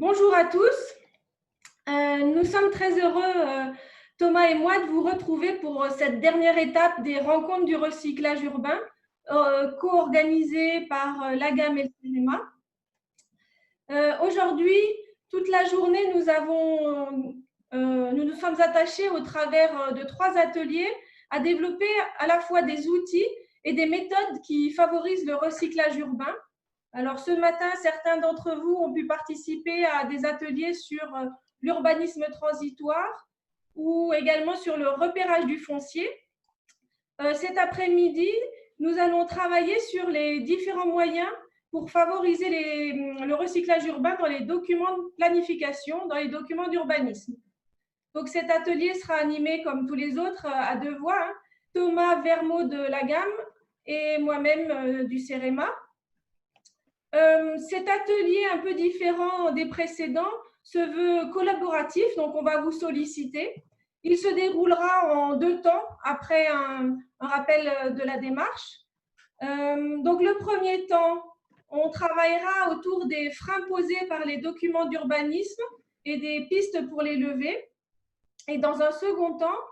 Bonjour à tous. Nous sommes très heureux, Thomas et moi, de vous retrouver pour cette dernière étape des rencontres du recyclage urbain, co-organisées par l'AGAM et le cinéma. Aujourd'hui, toute la journée, nous nous sommes attachés au travers de 3 ateliers à développer à la fois des outils et des méthodes qui favorisent le recyclage urbain. Alors ce matin, certains d'entre vous ont pu participer à des ateliers sur l'urbanisme transitoire ou également sur le repérage du foncier. Cet après-midi, nous allons travailler sur les différents moyens pour favoriser le recyclage urbain dans les documents de planification, dans les documents d'urbanisme. Donc cet atelier sera animé comme tous les autres à 2 voix, hein, Thomas Vermeau de l'AGAM et moi-même du CEREMA. Cet atelier un peu différent des précédents se veut collaboratif, donc on va vous solliciter. Il se déroulera en 2 temps après un rappel de la démarche. Donc le premier temps, on travaillera autour des freins posés par les documents d'urbanisme et des pistes pour les lever. Et dans un second temps,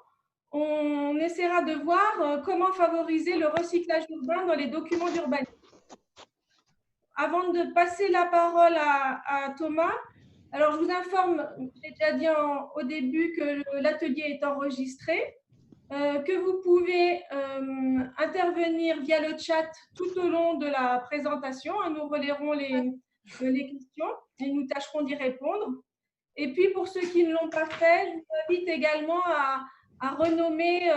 on essaiera de voir comment favoriser le recyclage urbain dans les documents d'urbanisme. Avant de passer la parole à Thomas, alors je vous informe, j'ai déjà dit au début que l'atelier est enregistré, que vous pouvez intervenir via le chat tout au long de la présentation. Nous relayerons les questions et nous tâcherons d'y répondre. Et puis, pour ceux qui ne l'ont pas fait, je vous invite également à renommer,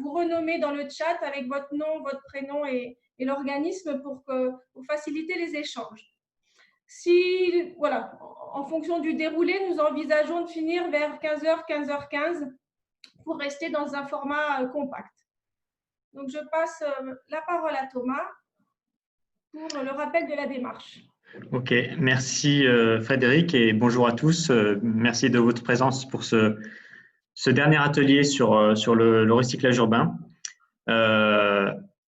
vous renommer dans le chat avec votre nom, votre prénom et l'organisme pour faciliter les échanges. En fonction du déroulé, nous envisageons de finir vers 15h, 15h15 pour rester dans un format compact. Donc, je passe la parole à Thomas pour le rappel de la démarche. Ok, merci Frédéric et bonjour à tous. Merci de votre présence pour ce dernier atelier sur le recyclage urbain.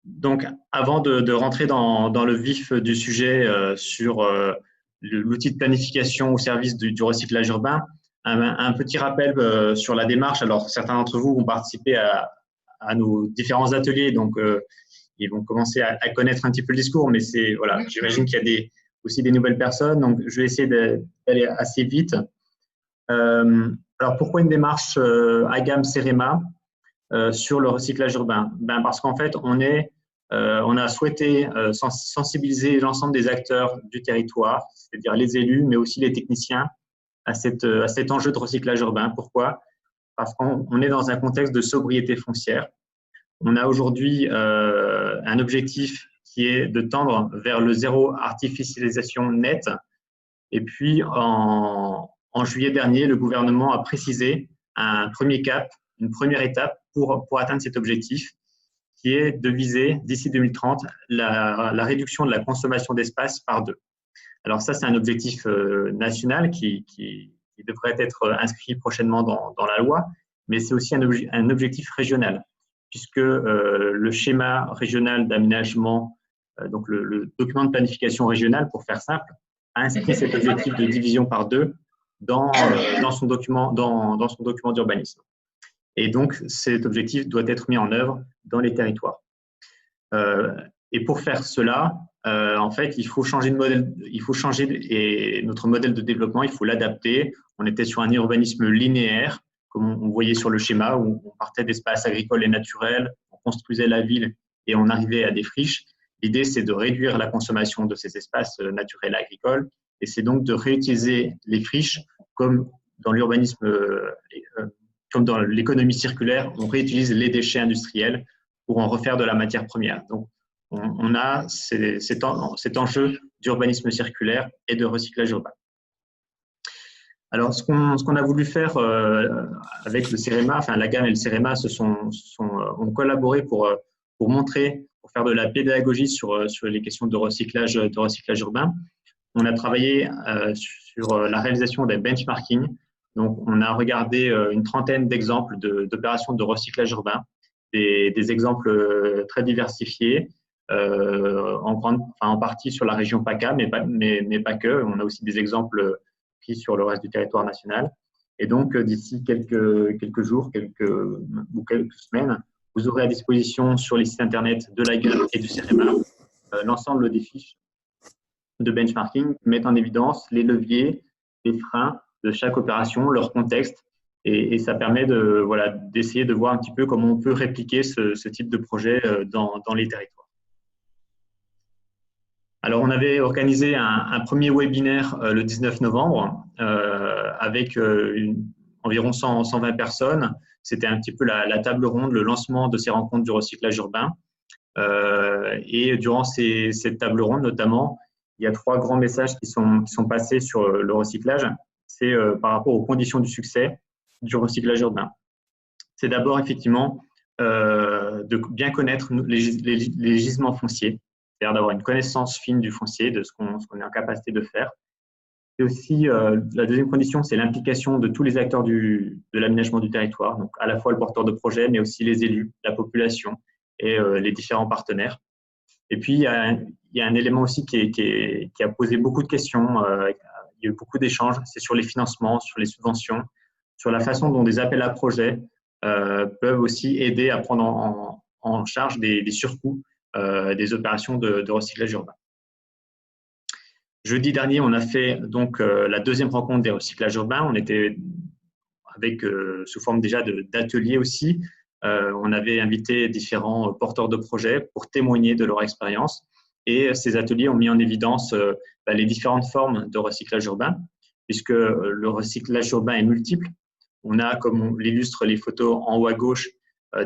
Donc, avant de rentrer dans le vif du sujet sur l'outil de planification au service du recyclage urbain, un petit rappel sur la démarche. Alors, certains d'entre vous vont participer à nos différents ateliers, donc ils vont commencer à connaître un petit peu le discours, mais voilà, j'imagine qu'il y a aussi des nouvelles personnes, donc je vais essayer d'aller assez vite. Alors, pourquoi une démarche AGAM-CEREMA sur le recyclage urbain? Parce qu'en fait, on a souhaité sensibiliser l'ensemble des acteurs du territoire, c'est-à-dire les élus, mais aussi les techniciens, à cet enjeu de recyclage urbain. Pourquoi? Parce qu'on est dans un contexte de sobriété foncière. On a aujourd'hui un objectif qui est de tendre vers le zéro artificialisation nette. Et puis, en juillet dernier, le gouvernement a précisé un premier cap, une première étape pour atteindre cet objectif, qui est de viser, d'ici 2030, la réduction de la consommation d'espace par 2. Alors ça, c'est un objectif national qui devrait être inscrit prochainement dans la loi, mais c'est aussi un objectif régional, puisque le schéma régional d'aménagement, donc le document de planification régional, pour faire simple, a inscrit cet objectif de division par 2 dans son document d'urbanisme. Et donc, cet objectif doit être mis en œuvre dans les territoires. Et pour faire cela, en fait, il faut changer de modèle, notre modèle de développement, il faut l'adapter. On était sur un urbanisme linéaire, comme on voyait sur le schéma, où on partait d'espaces agricoles et naturels, on construisait la ville et on arrivait à des friches. L'idée, c'est de réduire la consommation de ces espaces naturels et agricoles, et c'est donc de réutiliser les friches comme dans l'urbanisme, comme dans l'économie circulaire, on réutilise les déchets industriels pour en refaire de la matière première. Donc, on a cet enjeu d'urbanisme circulaire et de recyclage urbain. Alors, ce qu'on a voulu faire avec le CEREMA, enfin l'AGAM et le CEREMA ont collaboré pour montrer, pour faire de la pédagogie sur les questions de recyclage urbain. On a travaillé sur la réalisation des benchmarking. Donc, on a regardé une trentaine d'exemples d'opérations de recyclage urbain, des exemples très diversifiés, en partie sur la région PACA, mais pas que. On a aussi des exemples pris sur le reste du territoire national. Et donc, d'ici quelques jours, quelques semaines, vous aurez à disposition sur les sites internet de l'AGA et du CEREMA l'ensemble des fiches de benchmarking qui mettent en évidence les leviers, les freins de chaque opération, leur contexte, et ça permet d'essayer de voir un petit peu comment on peut répliquer ce type de projet dans les territoires. Alors, on avait organisé un premier webinaire le 19 novembre avec environ 120 personnes. C'était un petit peu la table ronde, le lancement de ces rencontres du recyclage urbain. Et durant cette table ronde, notamment, il y a 3 grands messages qui sont passés sur le recyclage. C'est par rapport aux conditions du succès du recyclage urbain. C'est d'abord, effectivement, de bien connaître les gisements fonciers, c'est-à-dire d'avoir une connaissance fine du foncier, de ce qu'on est en capacité de faire. Et aussi, la deuxième condition, c'est l'implication de tous les acteurs de l'aménagement du territoire, donc à la fois le porteur de projet, mais aussi les élus, la population et les différents partenaires. Et puis, il y a un élément aussi qui a posé beaucoup de questions. Il y a eu beaucoup d'échanges. C'est sur les financements, sur les subventions, sur la façon dont des appels à projets peuvent aussi aider à prendre en charge des surcoûts des opérations de recyclage urbain. Jeudi dernier, on a fait donc la deuxième rencontre des recyclages urbains. On était avec sous forme déjà d'ateliers aussi. On avait invité différents porteurs de projets pour témoigner de leur expérience. Et ces ateliers ont mis en évidence les différentes formes de recyclage urbain, puisque le recyclage urbain est multiple. On a, comme on l'illustre les photos en haut à gauche,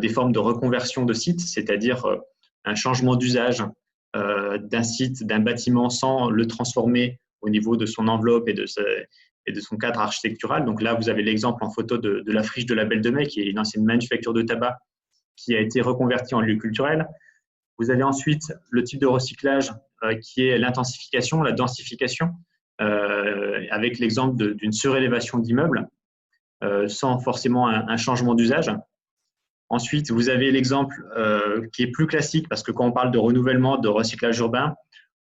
des formes de reconversion de sites, c'est-à-dire un changement d'usage d'un site, d'un bâtiment sans le transformer au niveau de son enveloppe et de son cadre architectural. Donc là, vous avez l'exemple en photo de la friche de la Belle de Mai, qui est une ancienne manufacture de tabac qui a été reconvertie en lieu culturel. Vous avez ensuite le type de recyclage qui est l'intensification, la densification, avec l'exemple d'une surélévation d'immeubles sans forcément un changement d'usage. Ensuite, vous avez l'exemple qui est plus classique, parce que quand on parle de renouvellement, de recyclage urbain,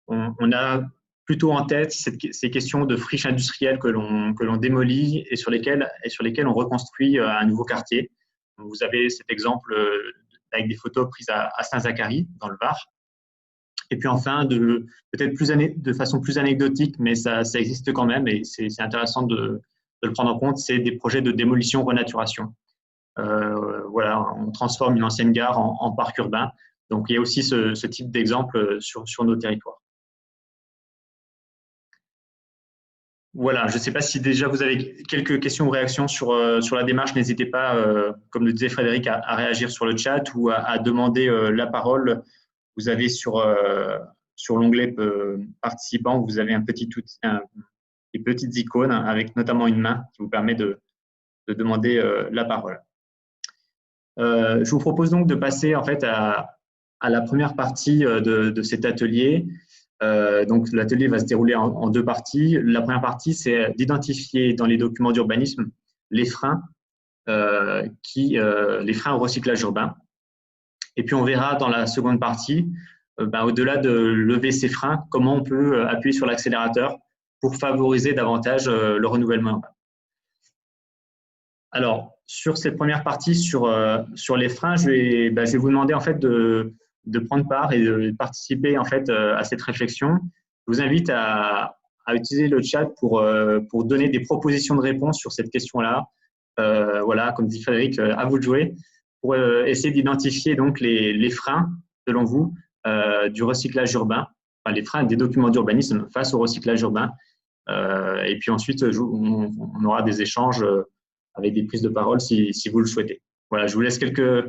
on a plutôt en tête ces questions de friches industrielles que l'on démolit et sur lesquelles on reconstruit un nouveau quartier. Vous avez cet exemple avec des photos prises à Saint-Zacharie, dans le Var. Et puis enfin, peut-être de façon plus anecdotique, mais ça existe quand même et c'est intéressant de le prendre en compte, c'est des projets de démolition-renaturation. On transforme une ancienne gare en parc urbain. Donc, il y a aussi ce type d'exemple sur nos territoires. Voilà, je ne sais pas si déjà vous avez quelques questions ou réactions sur la démarche. N'hésitez pas, comme le disait Frédéric, à réagir sur le chat ou à demander la parole. Vous avez sur l'onglet participants, vous avez des petites icônes avec notamment une main qui vous permet de demander la parole. Je vous propose donc de passer en fait à la première partie de cet atelier. Donc, l'atelier va se dérouler en 2 parties. La première partie, c'est d'identifier dans les documents d'urbanisme les freins au recyclage urbain. Et puis, on verra dans la seconde partie, au-delà de lever ces freins, comment on peut appuyer sur l'accélérateur pour favoriser davantage le renouvellement urbain. Alors, sur cette première partie, sur les freins, je vais vous demander en fait de prendre part et de participer en fait à cette réflexion. Je vous invite à utiliser le chat pour donner des propositions de réponse sur cette question-là. Voilà, comme dit Frédéric, à vous de jouer pour essayer d'identifier donc les freins, selon vous, du recyclage urbain, enfin, les freins des documents d'urbanisme face au recyclage urbain. Et puis ensuite, on aura des échanges avec des prises de parole si vous le souhaitez. Voilà, je vous laisse quelques…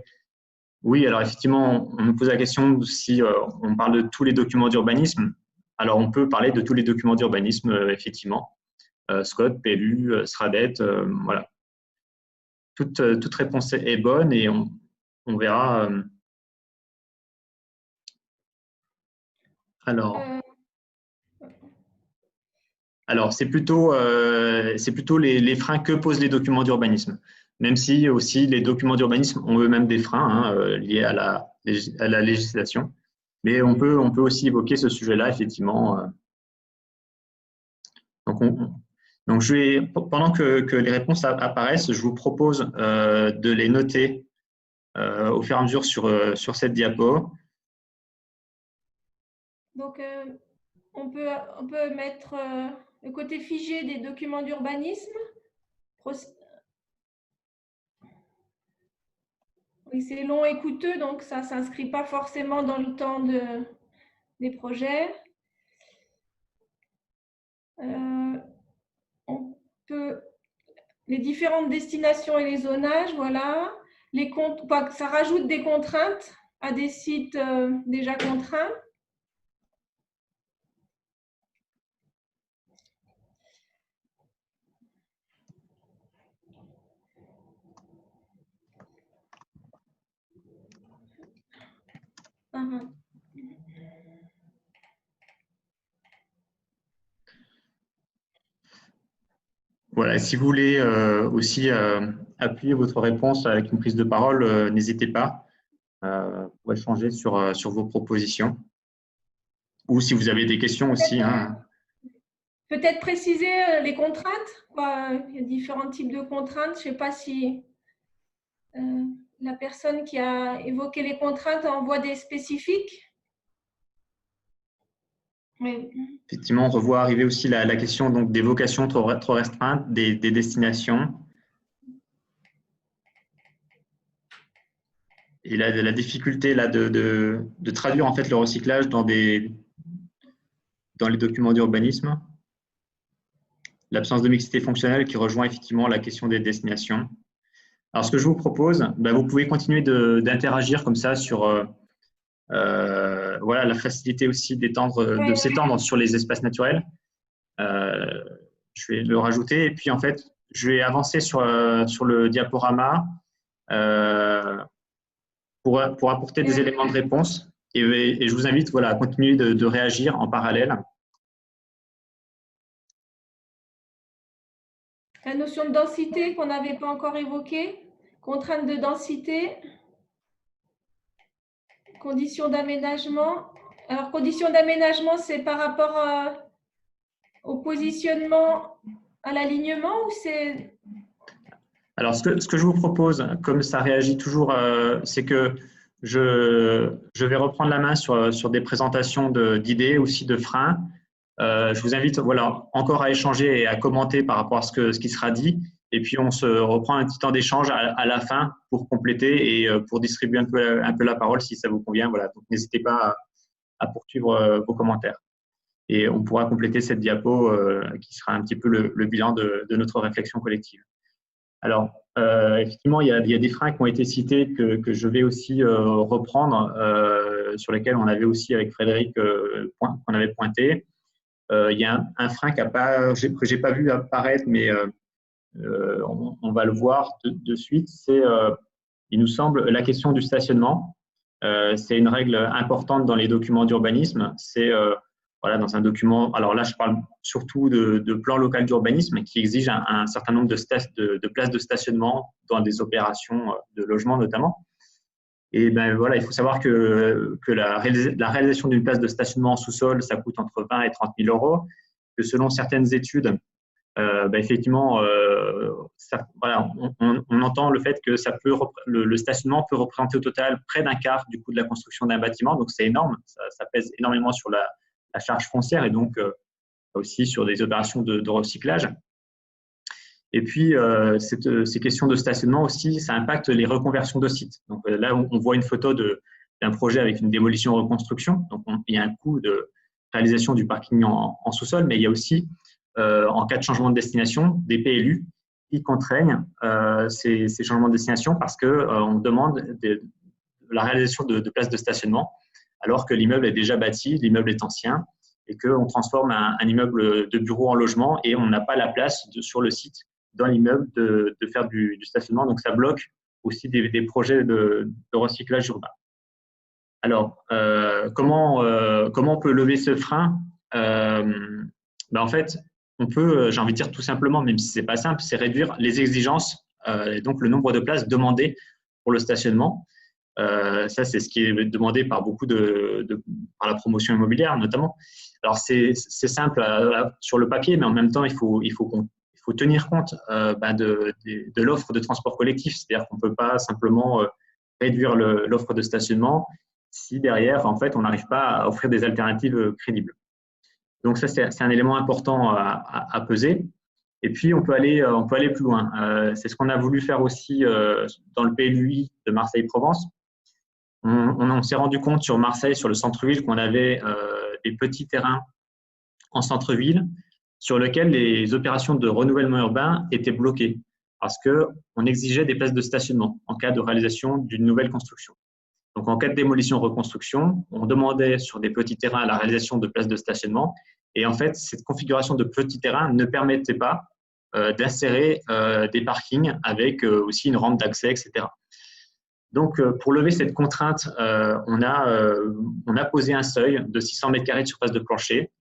Oui, alors effectivement, on nous pose la question si on parle de tous les documents d'urbanisme. Alors, on peut parler de tous les documents d'urbanisme, effectivement. SCOT, PLU, SRADET, voilà. Toute réponse est bonne et on verra. Alors c'est plutôt les freins que posent les documents d'urbanisme, même si aussi les documents d'urbanisme ont eux-mêmes des freins liés à la législation. Mais on peut aussi évoquer ce sujet-là, effectivement. Donc, pendant que les réponses apparaissent, je vous propose de les noter au fur et à mesure sur cette diapo. Donc, on peut mettre le côté figé des documents d'urbanisme. Oui, c'est long et coûteux, donc ça ne s'inscrit pas forcément dans le temps des projets. On peut, les différentes destinations et les zonages, voilà. Ça rajoute des contraintes à des sites déjà contraints. Voilà, si vous voulez aussi appuyer votre réponse avec une prise de parole, n'hésitez pas pour échanger sur vos propositions. Ou si vous avez des questions aussi. Peut-être préciser les contraintes. Il y a différents types de contraintes. Je ne sais pas si la personne qui a évoqué les contraintes envoie des spécifiques. Oui. Effectivement, on revoit arriver aussi la question donc, des vocations trop restreintes, des destinations. Et la difficulté là, de traduire en fait le recyclage dans les documents d'urbanisme. L'absence de mixité fonctionnelle qui rejoint effectivement la question des destinations. Alors, ce que je vous propose, vous pouvez continuer d'interagir comme ça sur voilà, la facilité aussi de s'étendre sur les espaces naturels. Je vais le rajouter et puis en fait, je vais avancer sur le diaporama pour apporter des éléments de réponse et je vous invite voilà, à continuer de réagir en parallèle. La notion de densité qu'on n'avait pas encore évoquée, contrainte de densité, conditions d'aménagement. Alors, conditions d'aménagement, c'est par rapport au positionnement, à l'alignement ou c'est… Alors, ce que je vous propose, comme ça réagit toujours, c'est que je vais reprendre la main sur des présentations d'idées, aussi de freins. Je vous invite voilà, encore à échanger et à commenter par rapport à ce qui sera dit. Et puis, on se reprend un petit temps d'échange à la fin pour compléter et pour distribuer un peu la parole si ça vous convient. Voilà. Donc, n'hésitez pas à poursuivre vos commentaires. Et on pourra compléter cette diapo qui sera un petit peu le bilan de notre réflexion collective. Alors, effectivement, il y a des freins qui ont été cités que je vais aussi reprendre, sur lesquels on avait aussi avec Frédéric qu'on avait pointé. Il y a un frein que j'ai pas vu apparaître, mais on va le voir de suite. C'est, il nous semble, la question du stationnement. C'est une règle importante dans les documents d'urbanisme. C'est voilà, dans un document, alors là, je parle surtout de plan local d'urbanisme qui exige un certain nombre de places de stationnement dans des opérations de logement notamment. Et voilà, il faut savoir que la réalisation d'une place de stationnement en sous-sol, ça coûte entre 20 et 30 000 euros. Que selon certaines études, effectivement, voilà, on entend le fait que le stationnement peut représenter au total près d'un quart du coût de la construction d'un bâtiment. Donc, c'est énorme. Ça pèse énormément sur la charge foncière et donc aussi sur des opérations de recyclage. Et puis, ces questions de stationnement aussi, ça impacte les reconversions de sites. Donc là, on voit une photo d'un projet avec une démolition-reconstruction. Donc, il y a un coût de réalisation du parking en sous-sol, mais il y a aussi, en cas de changement de destination, des PLU qui contraignent ces changements de destination parce qu'on demande la réalisation de places de stationnement alors que l'immeuble est déjà bâti, l'immeuble est ancien et qu'on transforme un immeuble de bureau en logement et on n'a pas la place sur le site dans l'immeuble de faire du stationnement. Donc, ça bloque aussi des projets de recyclage urbain. Alors, comment on peut lever ce frein en fait, on peut, j'ai envie de dire tout simplement, même si ce n'est pas simple, c'est réduire les exigences et donc le nombre de places demandées pour le stationnement. Ça, c'est ce qui est demandé par beaucoup par la promotion immobilière, notamment. Alors, c'est simple sur le papier, mais en même temps, il faut tenir compte de l'offre de transport collectif. C'est-à-dire qu'on ne peut pas simplement réduire l'offre de stationnement si derrière, en fait, on n'arrive pas à offrir des alternatives crédibles. Donc, ça, c'est un élément important à peser. Et puis, on peut aller plus loin. C'est ce qu'on a voulu faire aussi dans le PLUI de Marseille-Provence. On s'est rendu compte sur Marseille, sur le centre-ville, qu'on avait des petits terrains en centre-ville sur lesquels les opérations de renouvellement urbain étaient bloquées parce qu'on exigeait des places de stationnement en cas de réalisation d'une nouvelle construction. Donc, en cas de démolition-reconstruction, on demandait sur des petits terrains la réalisation de places de stationnement. Et en fait, cette configuration de petits terrains ne permettait pas d'insérer des parkings avec aussi une rampe d'accès, etc. Donc, pour lever cette contrainte, on a posé un seuil de 600 mètres carrés de surface de plancher,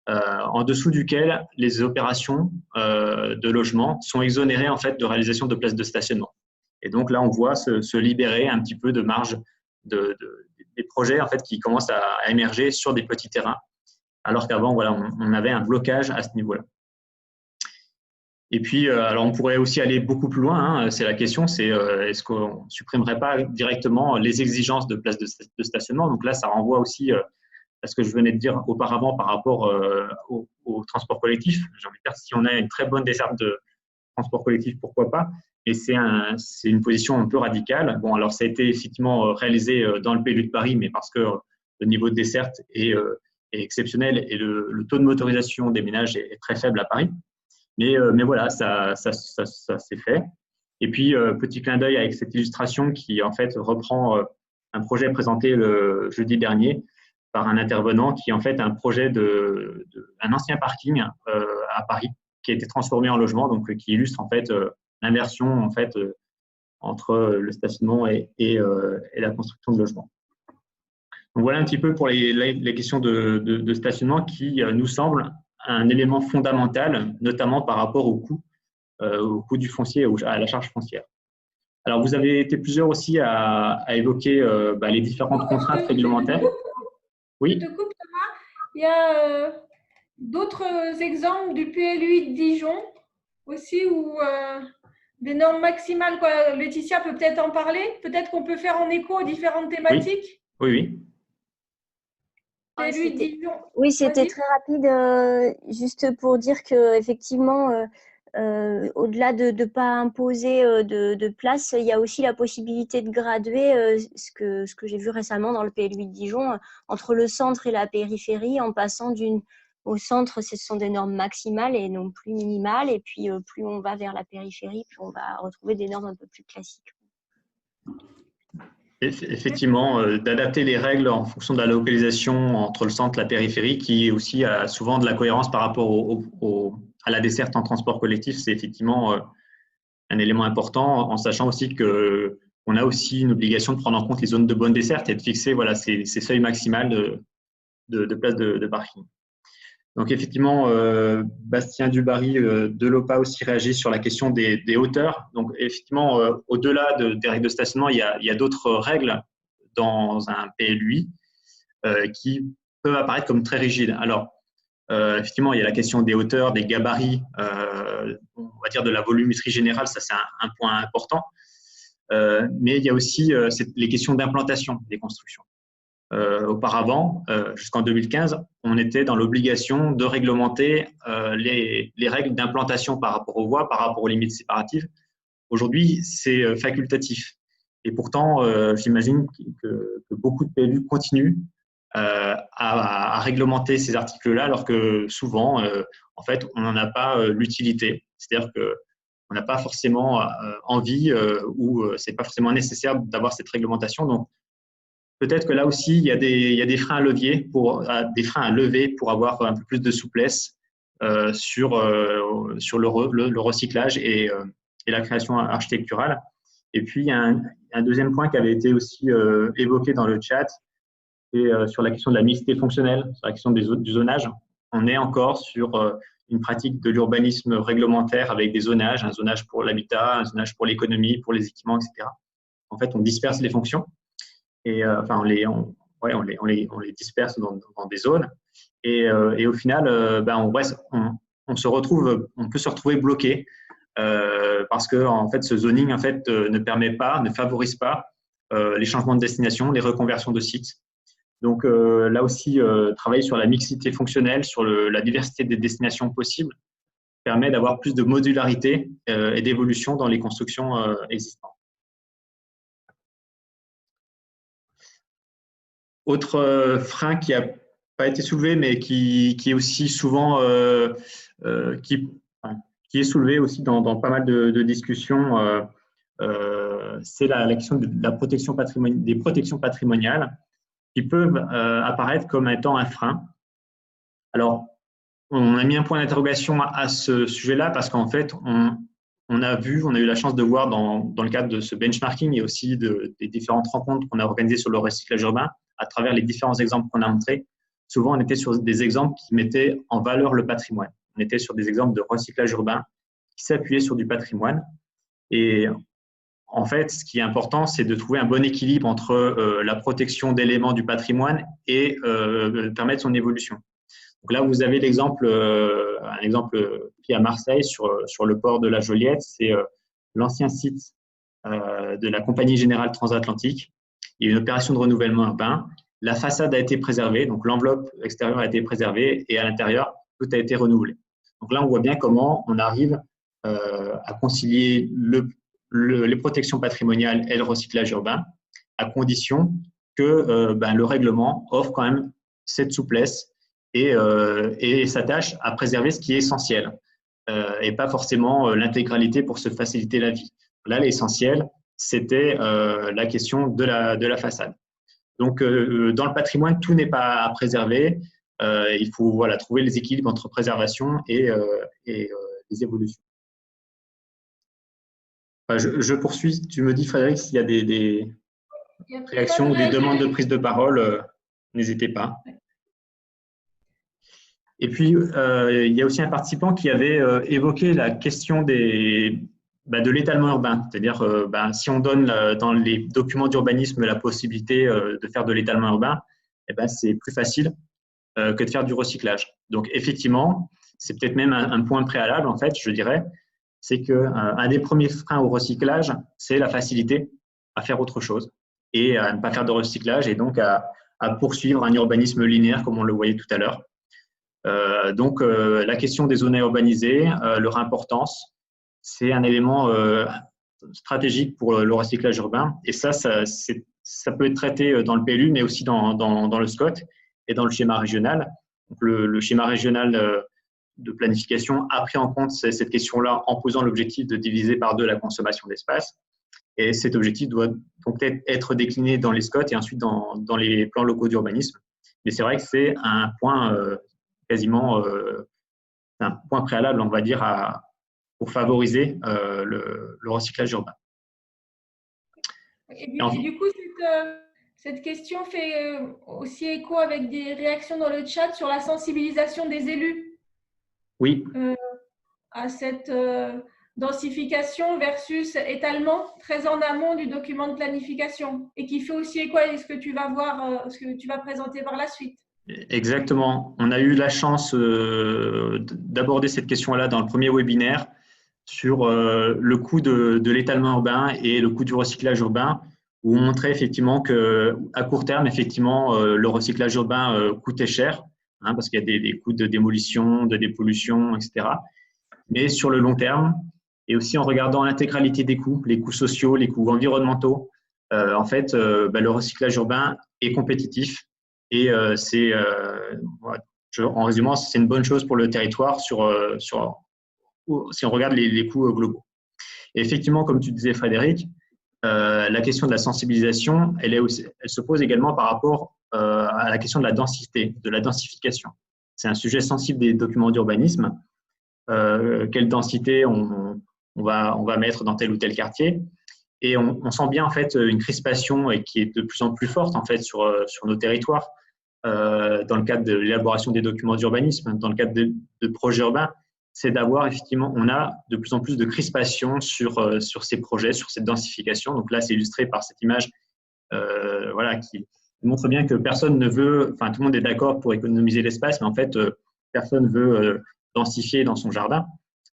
en dessous duquel les opérations de logement sont exonérées en fait de réalisation de places de stationnement. Et donc là, on voit se libérer un petit peu de marge des projets en fait qui commencent à émerger sur des petits terrains, alors qu'avant, voilà, on avait un blocage à ce niveau-là. Et puis, alors on pourrait aussi aller beaucoup plus loin. Hein, c'est la question, c'est est-ce qu'on ne supprimerait pas directement les exigences de places de stationnement? Donc là, ça renvoie aussi à ce que je venais de dire auparavant par rapport au transport collectif. J'ai envie de dire, si on a une très bonne desserte de transport collectif, pourquoi pas? Et c'est une position un peu radicale. Bon, alors ça a été effectivement réalisé dans le PLU de Paris, mais parce que le niveau de desserte est exceptionnel et le taux de motorisation des ménages est très faible à Paris. Mais voilà, ça s'est fait. Et puis, petit clin d'œil avec cette illustration qui, en fait, reprend un projet présenté le jeudi dernier par un intervenant qui, en fait, un projet un ancien parking à Paris qui a été transformé en logement, donc qui illustre, en fait, l'inversion, en fait, entre le stationnement et la construction de logements. Donc, voilà un petit peu pour les questions de stationnement qui nous semblent un élément fondamental, notamment par rapport au coût du foncier, à la charge foncière. Alors, vous avez été plusieurs aussi à évoquer les différentes contraintes réglementaires. Oui. Je te coupe, Thomas. Il y a d'autres exemples du PLUI de Dijon aussi où des normes maximales, quoi. Laetitia peut peut-être en parler. Peut-être qu'on peut faire en écho aux différentes thématiques. Oui. Oui, c'était très rapide, juste pour dire que effectivement, au-delà de ne pas imposer de place, il y a aussi la possibilité de graduer ce que j'ai vu récemment dans le PLUI de Dijon, entre le centre et la périphérie, en passant au centre, ce sont des normes maximales et non plus minimales, et puis plus on va vers la périphérie, plus on va retrouver des normes un peu plus classiques. Effectivement, d'adapter les règles en fonction de la localisation entre le centre et la périphérie, qui aussi a souvent de la cohérence par rapport à la desserte en transport collectif, c'est effectivement un élément important, en sachant aussi qu'on a aussi une obligation de prendre en compte les zones de bonne desserte et de fixer ces seuils maximales de places de parking. Donc effectivement, Bastien Dubarry de l'OPA aussi réagit sur la question des hauteurs. Donc effectivement, au-delà des règles de stationnement, il y a d'autres règles dans un PLUI qui peuvent apparaître comme très rigides. Alors effectivement, il y a la question des hauteurs, des gabarits, on va dire de la volumétrie générale, ça c'est un point important. Mais il y a aussi les questions d'implantation des constructions. Auparavant, jusqu'en 2015, on était dans l'obligation de réglementer les règles d'implantation par rapport aux voies, par rapport aux limites séparatives. Aujourd'hui, c'est facultatif. Et pourtant, j'imagine que beaucoup de PLU continuent à réglementer ces articles-là, alors que souvent, en fait, on n'en a pas l'utilité. C'est-à-dire qu'on n'a pas forcément envie ou c'est pas forcément nécessaire d'avoir cette réglementation. Donc, peut-être que là aussi, il y a des freins à levier des freins à lever pour avoir un peu plus de souplesse sur le recyclage et la création architecturale. Et puis, il y a un deuxième point qui avait été aussi évoqué dans le chat, c'est sur la question de la mixité fonctionnelle, sur la question du zonage. On est encore sur une pratique de l'urbanisme réglementaire avec des zonages, un zonage pour l'habitat, un zonage pour l'économie, pour les équipements, etc. En fait, on disperse les fonctions. Et enfin, on les disperse dans des zones. Et au final, on peut se retrouver bloqué parce que en fait, ce zoning en fait, ne favorise pas les changements de destination, les reconversions de sites. Donc là aussi, travailler sur la mixité fonctionnelle, sur la diversité des destinations possibles, permet d'avoir plus de modularité et d'évolution dans les constructions existantes. Autre frein qui n'a pas été soulevé, mais qui est aussi souvent qui est soulevé aussi dans pas mal de discussions, c'est la question de la protection des protections patrimoniales qui peuvent apparaître comme étant un frein. Alors, on a mis un point d'interrogation à ce sujet-là parce qu'en fait, on a eu la chance de voir dans le cadre de ce benchmarking et aussi des différentes rencontres qu'on a organisées sur le recyclage urbain, à travers les différents exemples qu'on a montrés. Souvent, on était sur des exemples qui mettaient en valeur le patrimoine. On était sur des exemples de recyclage urbain qui s'appuyaient sur du patrimoine. Et en fait, ce qui est important, c'est de trouver un bon équilibre entre la protection d'éléments du patrimoine et permettre son évolution. Donc là, vous avez un exemple qui est à Marseille, sur le port de la Joliette. C'est l'ancien site de la Compagnie Générale Transatlantique. Il y a une opération de renouvellement urbain. La façade a été préservée, donc l'enveloppe extérieure a été préservée et à l'intérieur, tout a été renouvelé. Donc là, on voit bien comment on arrive à concilier les protections patrimoniales et le recyclage urbain, à condition que le règlement offre quand même cette souplesse et s'attache à préserver ce qui est essentiel et pas forcément l'intégralité pour se faciliter la vie. Là, l'essentiel, c'était la question de la façade. Donc, dans le patrimoine, tout n'est pas à préserver. Il faut trouver les équilibres entre préservation et les évolutions. Je poursuis. Tu me dis, Frédéric, s'il y a des réactions ou des demandes de prise de parole, n'hésitez pas. Et puis, il y a aussi un participant qui avait évoqué la question de l'étalement urbain. C'est-à-dire, si on donne dans les documents d'urbanisme la possibilité de faire de l'étalement urbain, c'est plus facile que de faire du recyclage. Donc, effectivement, c'est peut-être même un point préalable, en fait, je dirais, c'est qu'un des premiers freins au recyclage, c'est la facilité à faire autre chose et à ne pas faire de recyclage et donc à poursuivre un urbanisme linéaire, comme on le voyait tout à l'heure. Donc, la question des zones à urbaniser, leur importance, c'est un élément stratégique pour le recyclage urbain. Et ça peut être traité dans le PLU, mais aussi dans le SCOT et dans le schéma régional. Donc, le schéma régional de planification a pris en compte cette question-là en posant l'objectif de diviser par 2 la consommation d'espace. Et cet objectif doit donc être décliné dans les SCOT et ensuite dans les plans locaux d'urbanisme. Mais c'est vrai que c'est un point quasiment un point préalable, on va dire, pour favoriser le recyclage urbain. Et du coup, cette question fait aussi écho avec des réactions dans le chat sur la sensibilisation des élus. Oui. À cette densification versus étalement très en amont du document de planification et qui fait aussi écho à ce que tu vas voir, ce que tu vas présenter par la suite. Exactement. On a eu la chance d'aborder cette question-là dans le premier webinaire sur le coût de l'étalement urbain et le coût du recyclage urbain, où on montrait effectivement qu'à court terme, effectivement, le recyclage urbain coûtait cher, parce qu'il y a des coûts de démolition, de dépollution, etc. Mais sur le long terme, et aussi en regardant l'intégralité des coûts, les coûts sociaux, les coûts environnementaux, en fait, le recyclage urbain est compétitif. Et en résumant, c'est une bonne chose pour le territoire si on regarde les coûts globaux. Et effectivement, comme tu disais, Frédéric, la question de la sensibilisation, elle se pose également par rapport à la question de la densité, de la densification. C'est un sujet sensible des documents d'urbanisme. Quelle densité on va mettre dans tel ou tel quartier. Et on sent bien en fait une crispation qui est de plus en plus forte en fait sur nos territoires dans le cadre de l'élaboration des documents d'urbanisme, dans le cadre de projets urbains. C'est d'avoir effectivement, on a de plus en plus de crispation sur ces projets, sur cette densification. Donc là, c'est illustré par cette image voilà, qui montre bien que personne ne veut, enfin tout le monde est d'accord pour économiser l'espace, mais en fait, personne veut densifier dans son jardin.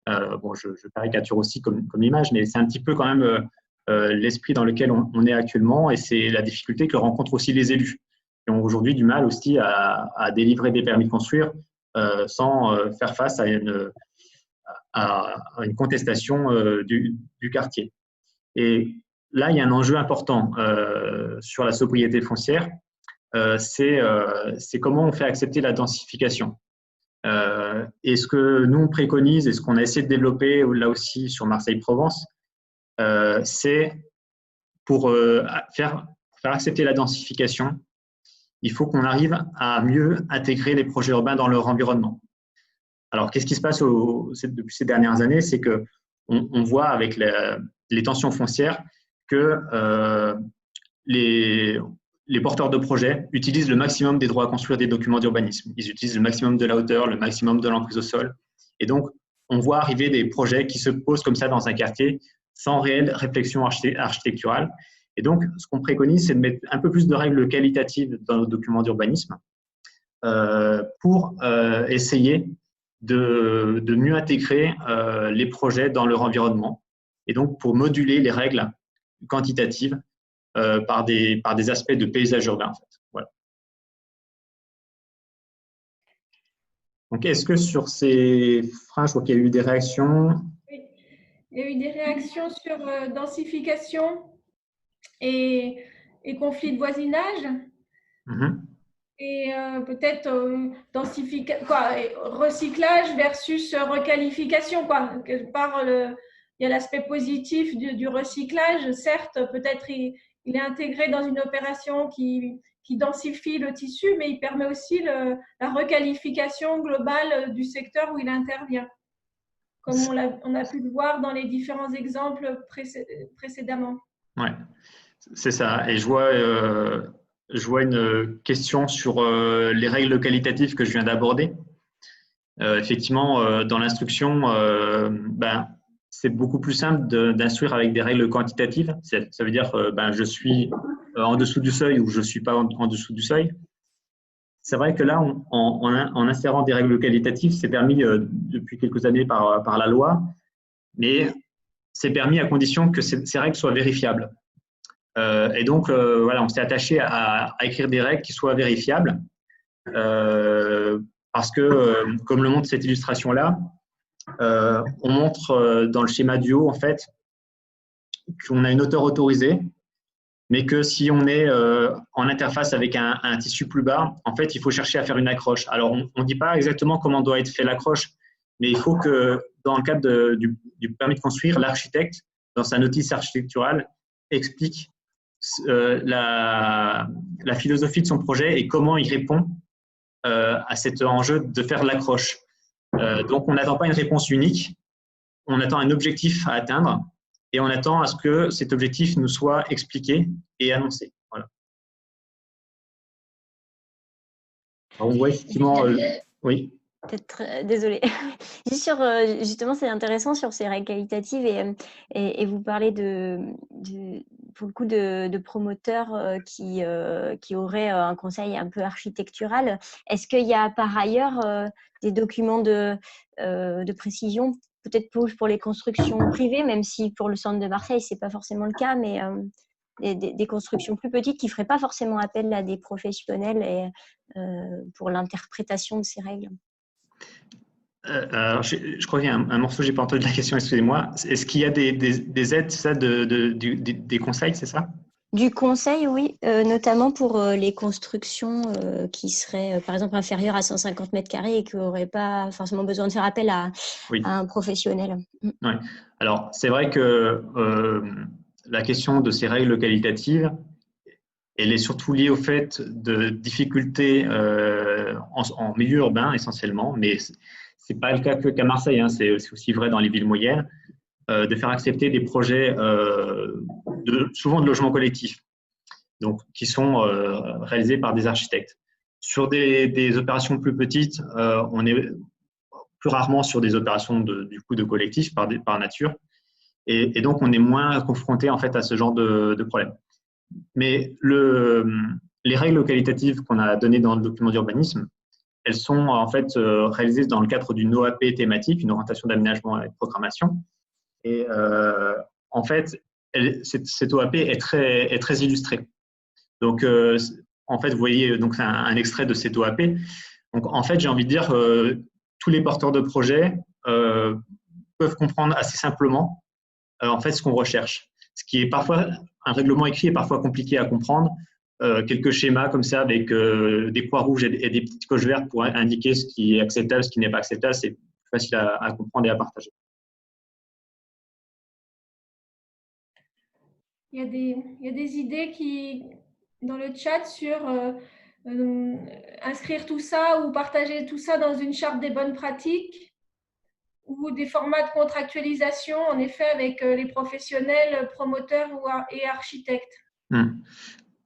Bon, je caricature aussi comme image, mais c'est un petit peu quand même l'esprit dans lequel on est actuellement, et c'est la difficulté que rencontrent aussi les élus, qui ont aujourd'hui du mal aussi à délivrer des permis de construire sans faire face à une contestation du quartier. Et là, il y a un enjeu important sur la sobriété foncière, c'est comment on fait accepter la densification. Et ce que nous, on préconise et ce qu'on a essayé de développer là aussi sur Marseille-Provence, c'est pour faire accepter la densification, il faut qu'on arrive à mieux intégrer les projets urbains dans leur environnement. Alors, qu'est-ce qui se passe depuis ces dernières années? C'est qu'on voit avec les tensions foncières que les porteurs de projets utilisent le maximum des droits à construire des documents d'urbanisme. Ils utilisent le maximum de la hauteur, le maximum de l'emprise au sol. Et donc, on voit arriver des projets qui se posent comme ça dans un quartier sans réelle réflexion architecturale. Et donc, ce qu'on préconise, c'est de mettre un peu plus de règles qualitatives dans nos documents d'urbanisme pour essayer de mieux intégrer les projets dans leur environnement, et donc pour moduler les règles quantitatives par des aspects de paysage urbain. En fait. Voilà. Donc, est-ce que sur ces freins, je vois qu'il y a eu des réactions? Oui. Il y a eu des réactions sur densification et conflits de voisinage. Et peut-être recyclage versus requalification. Quelque part, il y a l'aspect positif du recyclage. Certes, peut-être il est intégré dans une opération qui densifie le tissu, mais il permet aussi la requalification globale du secteur où il intervient, comme on a pu le voir dans les différents exemples précédemment. Oui, c'est ça. Et je vois une question sur les règles qualitatives que je viens d'aborder. Effectivement, dans l'instruction, c'est beaucoup plus simple d'instruire avec des règles quantitatives. Ça veut dire je suis en dessous du seuil ou je ne suis pas en dessous du seuil. C'est vrai que là, en insérant des règles qualitatives, c'est permis depuis quelques années par la loi, mais c'est permis à condition que ces règles soient vérifiables. Et donc, voilà, on s'est attaché à écrire des règles qui soient vérifiables parce que, comme le montre cette illustration-là, on montre dans le schéma du haut, en fait, qu'on a une hauteur autorisée, mais que si on est en interface avec un tissu plus bas, en fait, il faut chercher à faire une accroche. Alors, on ne dit pas exactement comment doit être fait l'accroche, mais il faut que, dans le cadre du permis de construire, l'architecte, dans sa notice architecturale, explique la philosophie de son projet et comment il répond à cet enjeu de faire l'accroche. Donc, on n'attend pas une réponse unique, on attend un objectif à atteindre et on attend à ce que cet objectif nous soit expliqué et annoncé. Voilà. Alors, on voit effectivement… oui. Désolée. Juste sur, justement, c'est intéressant sur ces règles qualitatives et vous parlez pour le coup de promoteurs qui auraient un conseil un peu architectural. Est-ce qu'il y a par ailleurs des documents de précision, peut-être pour les constructions privées, même si pour le centre de Marseille, ce n'est pas forcément le cas, mais des constructions plus petites qui ne feraient pas forcément appel à des professionnels pour l'interprétation de ces règles? Alors, je crois qu'il y a un morceau, je n'ai pas entendu la question, excusez-moi. Est-ce qu'il y a des aides, ça, des conseils, c'est ça? Du conseil, oui, notamment pour les constructions qui seraient, par exemple, inférieures à 150 mètres carrés et qui n'auraient pas forcément besoin de faire appel à un professionnel. Oui. Alors, c'est vrai que la question de ces règles qualitatives, elle est surtout liée au fait de difficultés en milieu urbain essentiellement, mais ce n'est pas le cas qu'à Marseille, hein, c'est aussi vrai dans les villes moyennes, de faire accepter des projets souvent de logements collectifs, donc, qui sont réalisés par des architectes. Sur des opérations plus petites, on est plus rarement sur des opérations du coup de collectif par nature, et donc on est moins confronté en fait à ce genre de problème. Mais les règles qualitatives qu'on a données dans le document d'urbanisme, elles sont en fait réalisées dans le cadre d'une OAP thématique, une orientation d'aménagement et de programmation. Et en fait, cette OAP est très illustrée. Donc, en fait, vous voyez donc un extrait de cette OAP. Donc, en fait, j'ai envie de dire, tous les porteurs de projets peuvent comprendre assez simplement en fait ce qu'on recherche. Ce qui est parfois, un règlement écrit est parfois compliqué à comprendre. Quelques schémas comme ça avec des croix rouges et des petites coches vertes pour indiquer ce qui est acceptable, ce qui n'est pas acceptable, c'est facile à comprendre et à partager. Il y a des idées dans le chat sur inscrire tout ça ou partager tout ça dans une charte des bonnes pratiques ou des formats de contractualisation, en effet, avec les professionnels, promoteurs et architectes.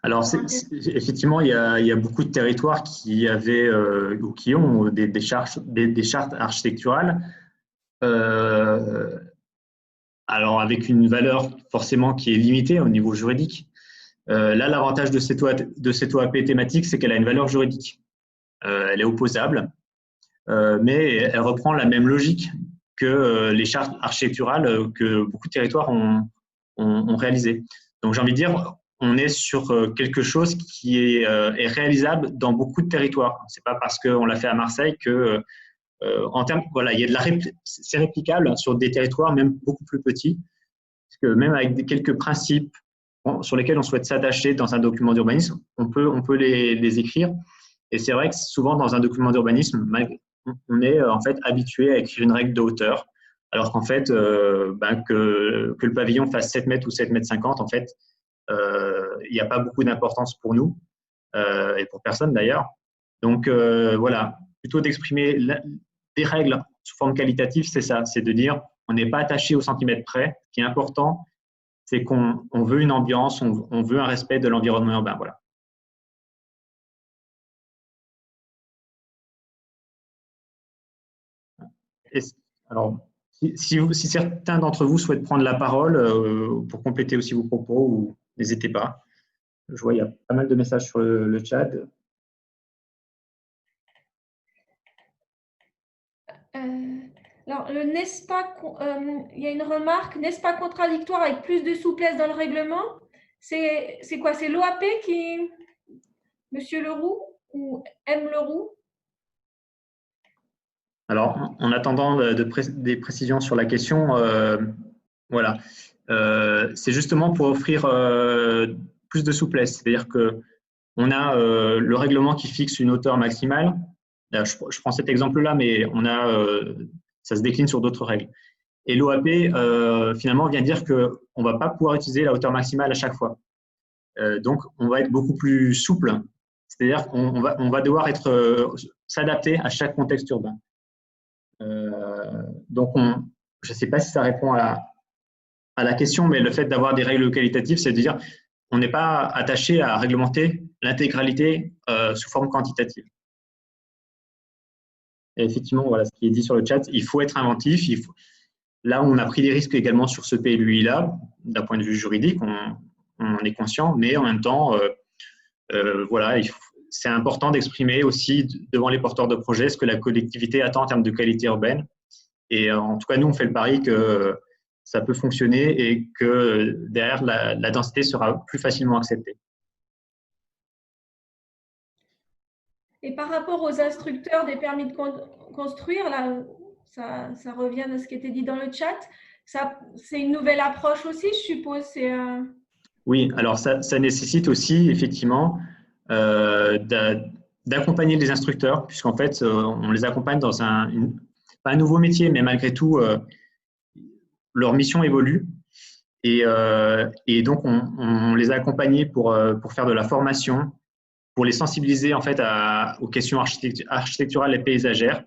Alors, effectivement, il y a beaucoup de territoires qui avaient ou qui ont des chartes architecturales. Alors, avec une valeur forcément qui est limitée au niveau juridique. Là, l'avantage de cette OAP thématique, c'est qu'elle a une valeur juridique. Elle est opposable, mais elle reprend la même logique que les chartes architecturales que beaucoup de territoires ont réalisées. Donc, j'ai envie de dire, on est sur quelque chose qui est réalisable dans beaucoup de territoires. C'est pas parce qu'on l'a fait à Marseille que, en termes, voilà, il y a c'est réplicable sur des territoires même beaucoup plus petits, parce que même avec quelques principes sur lesquels on souhaite s'attacher dans un document d'urbanisme, on peut les écrire. Et c'est vrai que souvent dans un document d'urbanisme, on est en fait habitué à écrire une règle de hauteur, alors qu'en fait, que le pavillon fasse 7 mètres ou 7 mètres 50, en fait, il n'y a pas beaucoup d'importance pour nous et pour personne d'ailleurs. Donc voilà, plutôt d'exprimer des règles sous forme qualitative, c'est ça, c'est de dire on n'est pas attaché au centimètre près. Ce qui est important, c'est qu'on veut une ambiance, on veut un respect de l'environnement urbain. Voilà. Alors, si certains d'entre vous souhaitent prendre la parole pour compléter aussi vos propos, n'hésitez pas. Je vois, il y a pas mal de messages sur le chat. Alors, il y a une remarque, n'est-ce pas contradictoire avec plus de souplesse dans le règlement? C'est quoi? C'est l'OAP qui, Monsieur Leroux ou M. Leroux? Alors, en attendant des précisions sur la question, voilà. C'est justement pour offrir plus de souplesse. C'est-à-dire qu'on a le règlement qui fixe une hauteur maximale. Je prends cet exemple-là, mais ça se décline sur d'autres règles. Et l'OAP, finalement, vient dire qu'on ne va pas pouvoir utiliser la hauteur maximale à chaque fois. Donc, on va être beaucoup plus souple. C'est-à-dire qu'on va devoir s'adapter à chaque contexte urbain. Donc, je ne sais pas si ça répond à la question, mais le fait d'avoir des règles qualitatives, c'est de dire on n'est pas attaché à réglementer l'intégralité sous forme quantitative. Et effectivement, voilà ce qui est dit sur le chat, il faut être inventif. Là, on a pris des risques également sur ce PLUI-là, d'un point de vue juridique, on est conscient, mais en même temps, voilà, c'est important d'exprimer aussi devant les porteurs de projets ce que la collectivité attend en termes de qualité urbaine. Et en tout cas, nous, on fait le pari que ça peut fonctionner et que derrière, la densité sera plus facilement acceptée. Et par rapport aux instructeurs des permis de construire, là, ça revient à ce qui était dit dans le chat, c'est une nouvelle approche aussi, je suppose. Oui, alors ça nécessite aussi, effectivement, d'accompagner les instructeurs, puisqu'en fait, on les accompagne dans pas un nouveau métier, mais malgré tout, leur mission évolue. Et donc, on les a accompagnés pour faire de la formation, pour les sensibiliser en fait aux questions architecturales et paysagères.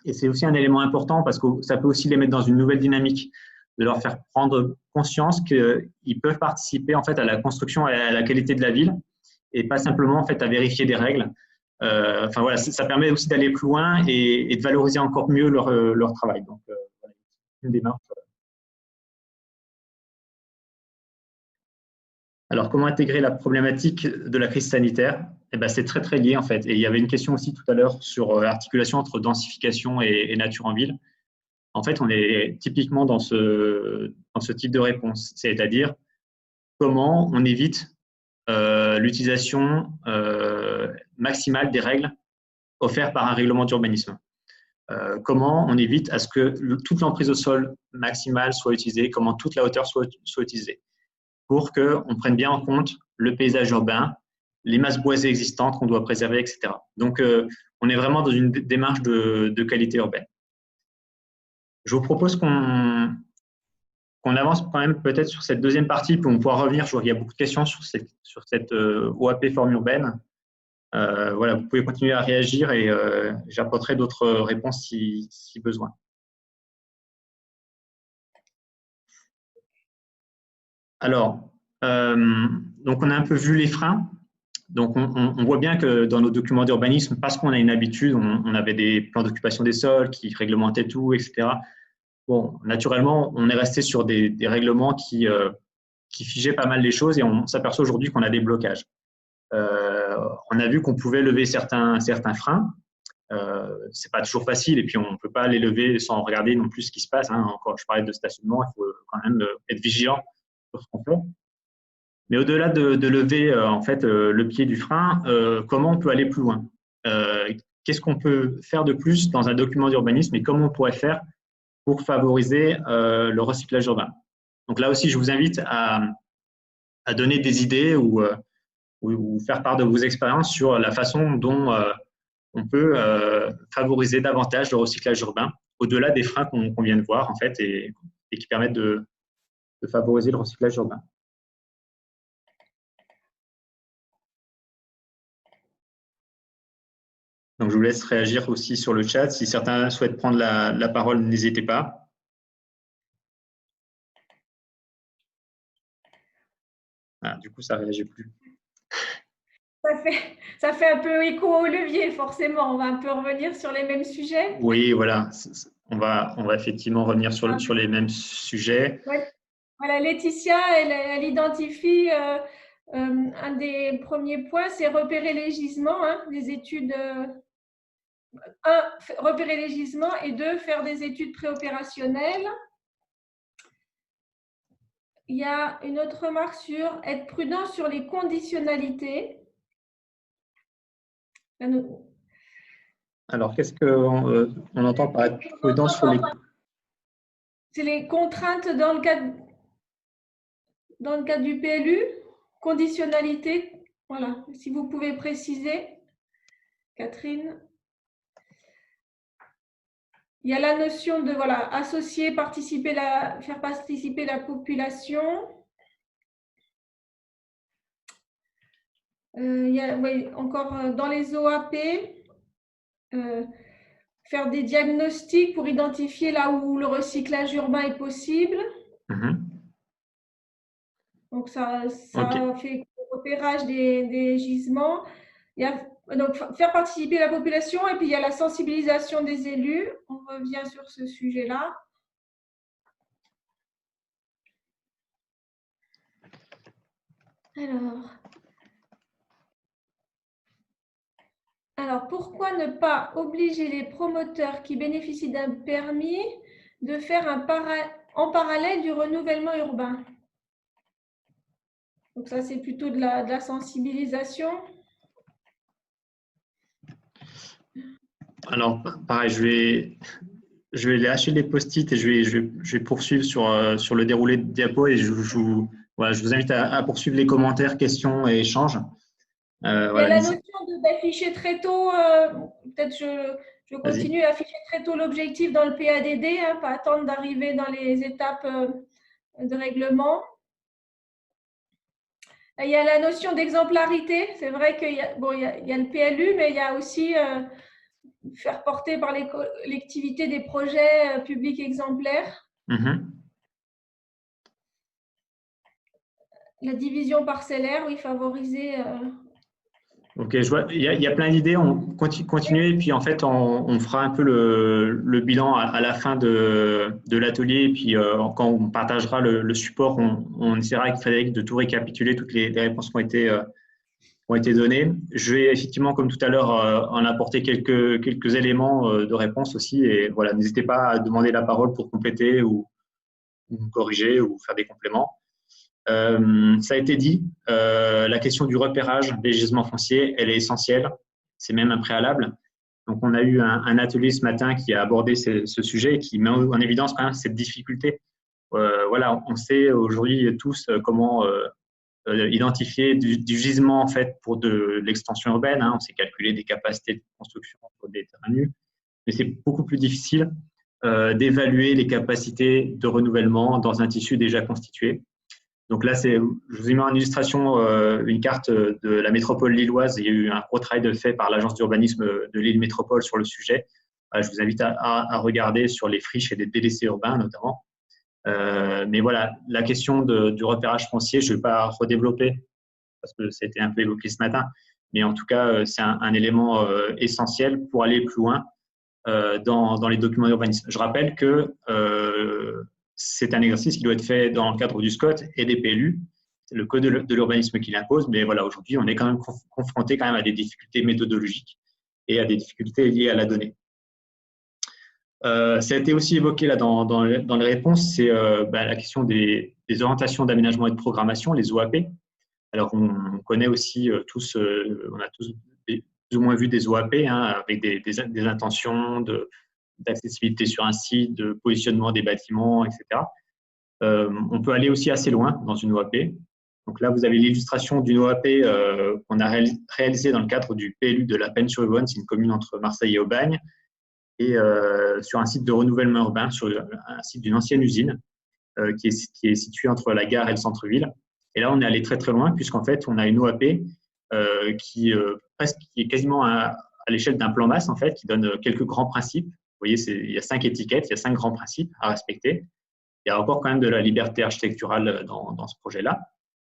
Et c'est aussi un élément important parce que ça peut aussi les mettre dans une nouvelle dynamique, de leur faire prendre conscience qu'ils peuvent participer en fait à la construction et à la qualité de la ville et pas simplement en fait à vérifier des règles. Enfin voilà, ça permet aussi d'aller plus loin et de valoriser encore mieux leur travail. Donc, voilà, une démarche. Alors, comment intégrer la problématique de la crise sanitaire? Eh ben, c'est très, très lié en fait. Et il y avait une question aussi tout à l'heure sur l'articulation entre densification et nature en ville. En fait, on est typiquement dans ce type de réponse, c'est-à-dire comment on évite l'utilisation maximale des règles offertes par un règlement d'urbanisme. Comment on évite à ce que toute l'emprise au sol maximale soit utilisée, comment toute la hauteur soit utilisée, pour qu'on prenne bien en compte le paysage urbain, les masses boisées existantes qu'on doit préserver, etc. Donc, on est vraiment dans une démarche de qualité urbaine. Je vous propose qu'on avance quand même peut-être sur cette deuxième partie, puis on pourra revenir. Je vois qu'il y a beaucoup de questions sur cette OAP forme urbaine. Voilà, vous pouvez continuer à réagir et j'apporterai d'autres réponses si besoin. Alors, donc on a un peu vu les freins. Donc, on voit bien que dans nos documents d'urbanisme, parce qu'on a une habitude, on avait des plans d'occupation des sols qui réglementaient tout, etc. Bon, naturellement, on est resté sur des règlements qui figeaient pas mal les choses et on s'aperçoit aujourd'hui qu'on a des blocages. On a vu qu'on pouvait lever certains freins. C'est pas toujours facile et puis on peut pas les lever sans regarder non plus ce qui se passe. Quand je parlais de stationnement, il faut quand même être vigilant sur ce qu'on fait. Mais au-delà de lever en fait le pied du frein, comment on peut aller plus loin? Qu'est-ce qu'on peut faire de plus dans un document d'urbanisme et comment on pourrait faire pour favoriser le recyclage urbain? Donc là aussi, je vous invite à donner des idées ou faire part de vos expériences sur la façon dont on peut favoriser davantage le recyclage urbain, au-delà des freins qu'on vient de voir en fait et qui permettent de favoriser le recyclage urbain. Donc, je vous laisse réagir aussi sur le chat. Si certains souhaitent prendre la parole, n'hésitez pas. Ah, du coup, ça ne réagit plus. Ça fait un peu écho au levier, forcément. On va un peu revenir sur les mêmes sujets. Oui, voilà. On va effectivement revenir sur les mêmes sujets. Ouais. Voilà, Laetitia, elle identifie un des premiers points, c'est repérer les gisements, des études. Repérer les gisements et 2, faire des études préopérationnelles. Il y a une autre remarque sur être prudent sur les conditionnalités. Alors, qu'est-ce qu'on entend par être prudent sur les… C'est les contraintes dans le cadre du PLU, conditionnalité. Voilà, si vous pouvez préciser, Catherine. Il y a la notion de associer, faire participer la population. Il y a encore dans les OAP, faire des diagnostics pour identifier là où le recyclage urbain est possible. Donc, ça fait le repérage des gisements. Il y a, donc, faire participer la population et puis il y a la sensibilisation des élus. On revient sur ce sujet-là. Alors, pourquoi ne pas obliger les promoteurs qui bénéficient d'un permis de faire en parallèle du renouvellement urbain? Donc ça, c'est plutôt de la sensibilisation. Alors, pareil, je vais lâcher les post-it et je vais poursuivre sur le déroulé de diapo et je vous invite à poursuivre les commentaires, questions et échanges. Il y a la notion d'afficher très tôt, peut-être je continue à afficher très tôt l'objectif dans le PADD, pas attendre d'arriver dans les étapes de règlement. Il y a la notion d'exemplarité. C'est vrai qu'il y a le PLU, mais il y a aussi faire porter par les collectivités des projets publics exemplaires. La division parcellaire, oui, favoriser Ok, je vois. Il y a plein d'idées. On continue et puis en fait, on fera un peu le bilan à la fin de l'atelier. Et puis quand on partagera le support, on essaiera avec Frédéric de tout récapituler, toutes les réponses qui ont été données. Je vais effectivement, comme tout à l'heure, en apporter quelques éléments de réponse aussi. Et voilà, n'hésitez pas à demander la parole pour compléter ou corriger ou faire des compléments. Ça a été dit, la question du repérage des gisements fonciers, elle est essentielle, c'est même un préalable. Donc, on a eu un atelier ce matin qui a abordé ce sujet et qui met en évidence quand même cette difficulté. Voilà, on sait aujourd'hui tous comment identifier du gisement en fait pour de l'extension urbaine. Hein, on sait calculer des capacités de construction pour des terrains nus, mais c'est beaucoup plus difficile d'évaluer les capacités de renouvellement dans un tissu déjà constitué. Donc là, je vous ai mis en illustration une carte de la métropole lilloise. Il y a eu un gros travail de fait par l'agence d'urbanisme de Lille Métropole sur le sujet. Je vous invite à regarder sur les friches et des délaissés urbains notamment. Mais voilà, la question du repérage foncier, je ne vais pas redévelopper parce que c'était un peu évoqué ce matin. Mais en tout cas, c'est un élément essentiel pour aller plus loin dans les documents d'urbanisme. Je rappelle que c'est un exercice qui doit être fait dans le cadre du SCOT et des PLU. C'est le code de l'urbanisme qui l'impose, mais voilà, aujourd'hui, on est quand même confronté quand même à des difficultés méthodologiques et à des difficultés liées à la donnée. Ça a été aussi évoqué là dans les réponses, c'est la question des orientations d'aménagement et de programmation, les OAP. Alors, on connaît aussi tous, on a tous plus ou moins vu des OAP hein, avec des intentions d'accessibilité sur un site, de positionnement des bâtiments, etc. On peut aller aussi assez loin dans une OAP. Donc là, vous avez l'illustration d'une OAP qu'on a réalisée dans le cadre du PLU de La Penne-sur-Yvonne, c'est une commune entre Marseille et Aubagne, et sur un site de renouvellement urbain, sur un site d'une ancienne usine qui est située entre la gare et le centre-ville. Et là, on est allé très très loin, puisqu'en fait, on a une OAP qui est quasiment à l'échelle d'un plan masse, en fait, qui donne quelques grands principes. Vous voyez, il y a 5 étiquettes, il y a 5 grands principes à respecter. Il y a encore quand même de la liberté architecturale dans ce projet-là,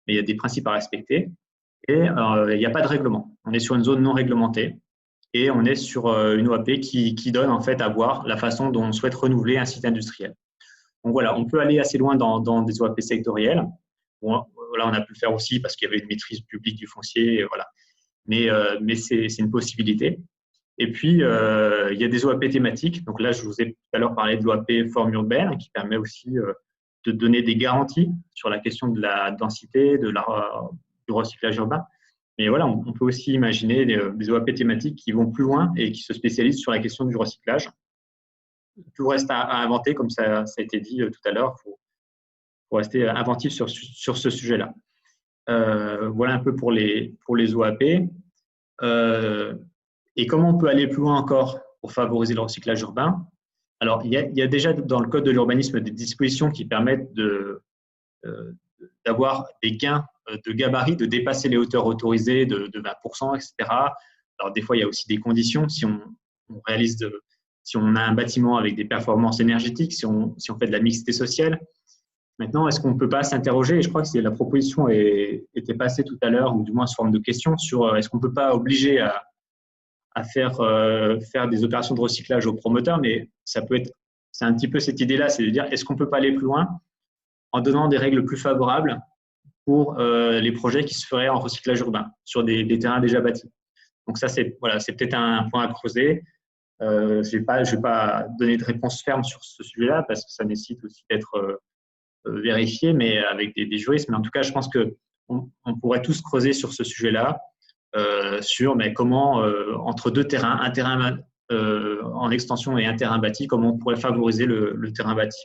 mais il y a des principes à respecter. Et il n'y a pas de règlement. On est sur une zone non réglementée et on est sur une OAP qui donne en fait à voir la façon dont on souhaite renouveler un site industriel. Donc voilà, on peut aller assez loin dans des OAP sectorielles. Bon, voilà, on a pu le faire aussi parce qu'il y avait une maîtrise publique du foncier, voilà. Mais c'est une possibilité. Et puis, il y a des OAP thématiques. Donc là, je vous ai tout à l'heure parlé de l'OAP forme urbaine qui permet aussi de donner des garanties sur la question de la densité, du recyclage urbain. Mais voilà, on peut aussi imaginer des OAP thématiques qui vont plus loin et qui se spécialisent sur la question du recyclage. Tout reste à inventer, comme ça a été dit tout à l'heure. Il faut rester inventif sur ce sujet-là. Voilà un peu pour les OAP. Et comment on peut aller plus loin encore pour favoriser le recyclage urbain? Alors, il y a déjà dans le code de l'urbanisme des dispositions qui permettent d'avoir des gains de gabarit, de dépasser les hauteurs autorisées de 20%, etc. Alors, des fois, il y a aussi des conditions. Si on a un bâtiment avec des performances énergétiques, si on fait de la mixité sociale. Maintenant, est-ce qu'on ne peut pas s'interroger, et je crois que la proposition était passée tout à l'heure, ou du moins sous forme de question, sur est-ce qu'on ne peut pas obliger à faire des opérations de recyclage aux promoteurs, mais c'est un petit peu cette idée-là, c'est de dire est-ce qu'on ne peut pas aller plus loin en donnant des règles plus favorables pour les projets qui se feraient en recyclage urbain sur des terrains déjà bâtis. Donc ça, c'est peut-être un point à creuser. Je vais pas donner de réponse ferme sur ce sujet-là parce que ça nécessite aussi d'être vérifié, mais avec des juristes. Mais en tout cas, je pense qu'on pourrait tous creuser sur ce sujet-là, sur comment, entre deux terrains, un terrain en extension et un terrain bâti, comment on pourrait favoriser le terrain bâti.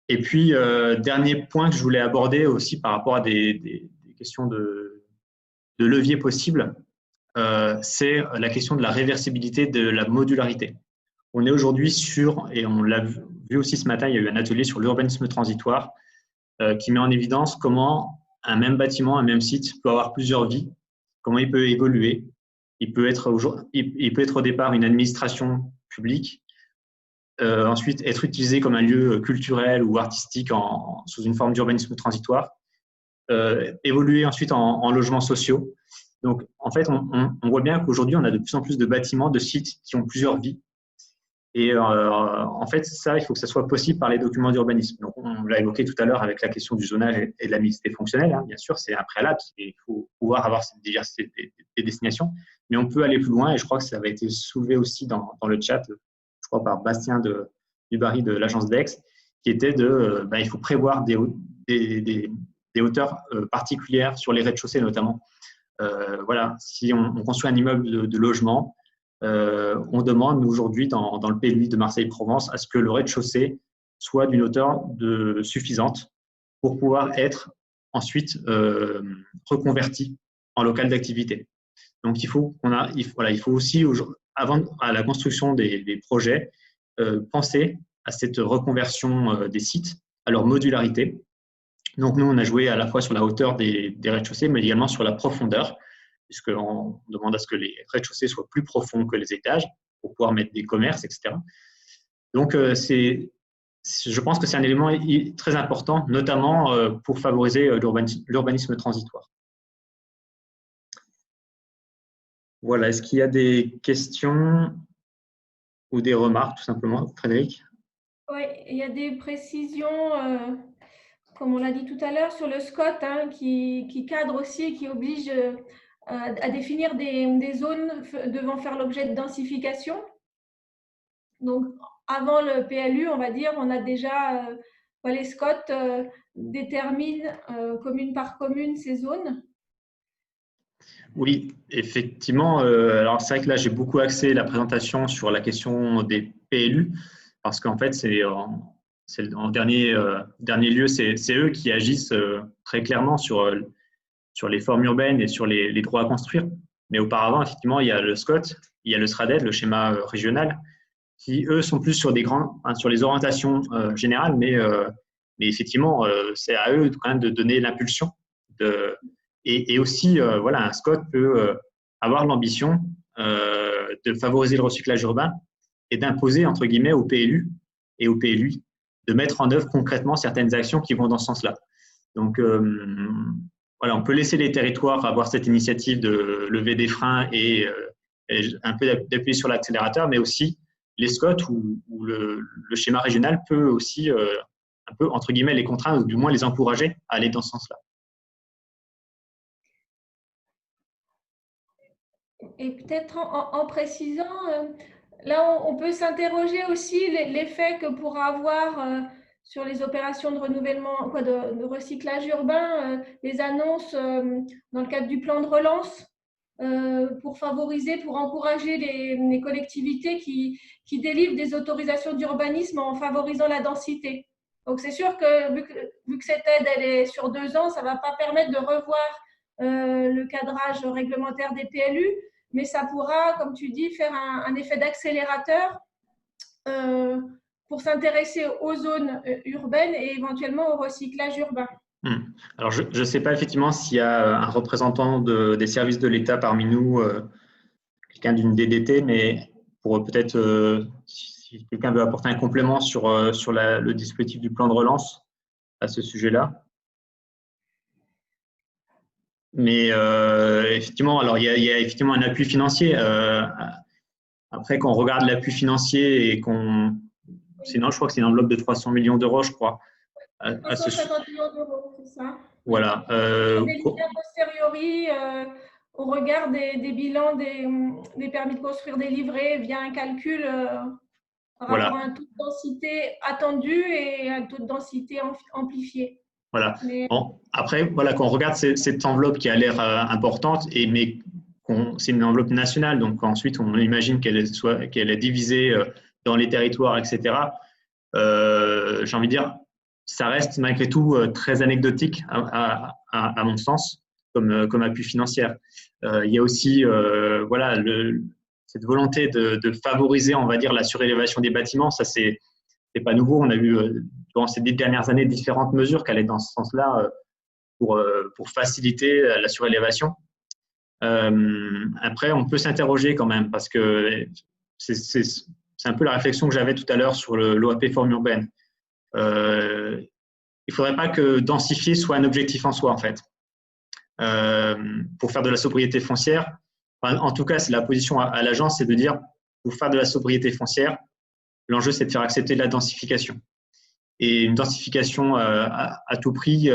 Et puis, dernier point que je voulais aborder aussi par rapport à des questions de levier possible, c'est la question de la réversibilité de la modularité. On est aujourd'hui et on l'a vu aussi ce matin, il y a eu un atelier sur l'urbanisme transitoire qui met en évidence comment un même bâtiment, un même site peut avoir plusieurs vies, comment il peut évoluer. Il peut être au départ une administration publique, ensuite être utilisé comme un lieu culturel ou artistique sous une forme d'urbanisme transitoire. évoluer ensuite en logements sociaux. Donc, en fait, on voit bien qu'aujourd'hui, on a de plus en plus de bâtiments, de sites qui ont plusieurs vies. Et en fait, ça, il faut que ça soit possible par les documents d'urbanisme. Donc, on l'a évoqué tout à l'heure avec la question du zonage et de la mixité fonctionnelle. Hein. Bien sûr, c'est un préalable. Il faut pouvoir avoir cette diversité des destinations. Mais on peut aller plus loin. Et je crois que ça avait été soulevé aussi dans le chat, je crois, par Bastien Dubarry de l'agence DEX, qui était il faut prévoir des hauteurs particulières sur les rez-de-chaussée notamment. Voilà, si on construit un immeuble de logement, on demande aujourd'hui dans le PLUI de Marseille-Provence à ce que le rez-de-chaussée soit d'une hauteur suffisante pour pouvoir être ensuite reconverti en local d'activité. Donc, il faut aussi, avant à la construction des projets, penser à cette reconversion des sites, à leur modularité. Donc, nous, on a joué à la fois sur la hauteur des rez-de-chaussée, mais également sur la profondeur, puisqu'on demande à ce que les rez-de-chaussée soient plus profonds que les étages pour pouvoir mettre des commerces, etc. Donc, je pense que c'est un élément très important, notamment pour favoriser l'urbanisme transitoire. Voilà, est-ce qu'il y a des questions ou des remarques, tout simplement, Frédéric? Oui, il y a des précisions, comme on l'a dit tout à l'heure, sur le SCOT, hein, qui cadre aussi, qui oblige à définir des zones devant faire l'objet de densification. Donc, avant le PLU, on va dire, on a déjà, les SCOT déterminent commune par commune ces zones. Oui, effectivement. Alors, c'est vrai que là, j'ai beaucoup axé la présentation sur la question des PLU, parce qu'en fait, c'est en dernier lieu, c'est eux qui agissent très clairement sur les formes urbaines et sur les droits à construire. Mais auparavant, effectivement, il y a le SCOT, il y a le SRADED, le schéma régional, qui, eux, sont plus sur sur les orientations générales, mais effectivement, c'est à eux quand même de donner l'impulsion. Et aussi, voilà, un SCOT peut avoir l'ambition de favoriser le recyclage urbain et d'imposer, entre guillemets, au PLU et au PLUI de mettre en œuvre concrètement certaines actions qui vont dans ce sens-là. Donc, voilà, on peut laisser les territoires avoir cette initiative de lever des freins et un peu d'appuyer sur l'accélérateur, mais aussi les SCOT ou le schéma régional peut aussi un peu, entre guillemets, les contraindre ou du moins les encourager à aller dans ce sens-là. Et peut-être en précisant, là, on peut s'interroger aussi l'effet que pourra avoir sur les opérations de renouvellement, de recyclage urbain, les annonces dans le cadre du plan de relance pour favoriser, pour encourager les collectivités qui délivrent des autorisations d'urbanisme en favorisant la densité. Donc, c'est sûr que vu que cette aide elle est sur 2 ans, ça ne va pas permettre de revoir le cadrage réglementaire des PLU, mais ça pourra, comme tu dis, faire un effet d'accélérateur pour s'intéresser aux zones urbaines et éventuellement au recyclage urbain. Alors, je ne sais pas effectivement s'il y a un représentant des services de l'État parmi nous, quelqu'un d'une DDT, mais pour peut-être, si quelqu'un veut apporter un complément sur le dispositif du plan de relance à ce sujet-là. Mais effectivement, alors il y a effectivement un appui financier. Après, quand on regarde l'appui financier et sinon, je crois que c'est une enveloppe de 300 millions d'euros, je crois. 350 millions d'euros, c'est ça. Voilà. Des liens posteriori, au regard des bilans des permis de construire délivrés via un calcul par rapport à un taux de densité attendu et un taux de densité amplifié. Voilà. Bon, après, voilà, quand on regarde cette enveloppe qui a l'air importante, mais c'est une enveloppe nationale, donc ensuite on imagine qu'elle est divisée dans les territoires, etc. J'ai envie de dire, ça reste malgré tout très anecdotique à mon sens, comme appui financier. Il y a aussi voilà, cette volonté de favoriser, on va dire, la surélévation des bâtiments. Ça, c'est pas nouveau. On a eu durant ces 10 dernières années différentes mesures qui allaient dans ce sens-là pour faciliter la surélévation. Après, on peut s'interroger quand même parce que c'est un peu la réflexion que j'avais tout à l'heure sur l'OAP forme urbaine. il ne faudrait pas que densifier soit un objectif en soi, en fait. Pour faire de la sobriété foncière, en tout cas, c'est la position à l'agence, c'est de dire, pour faire de la sobriété foncière, l'enjeu, c'est de faire accepter la densification. Et une densification à tout prix,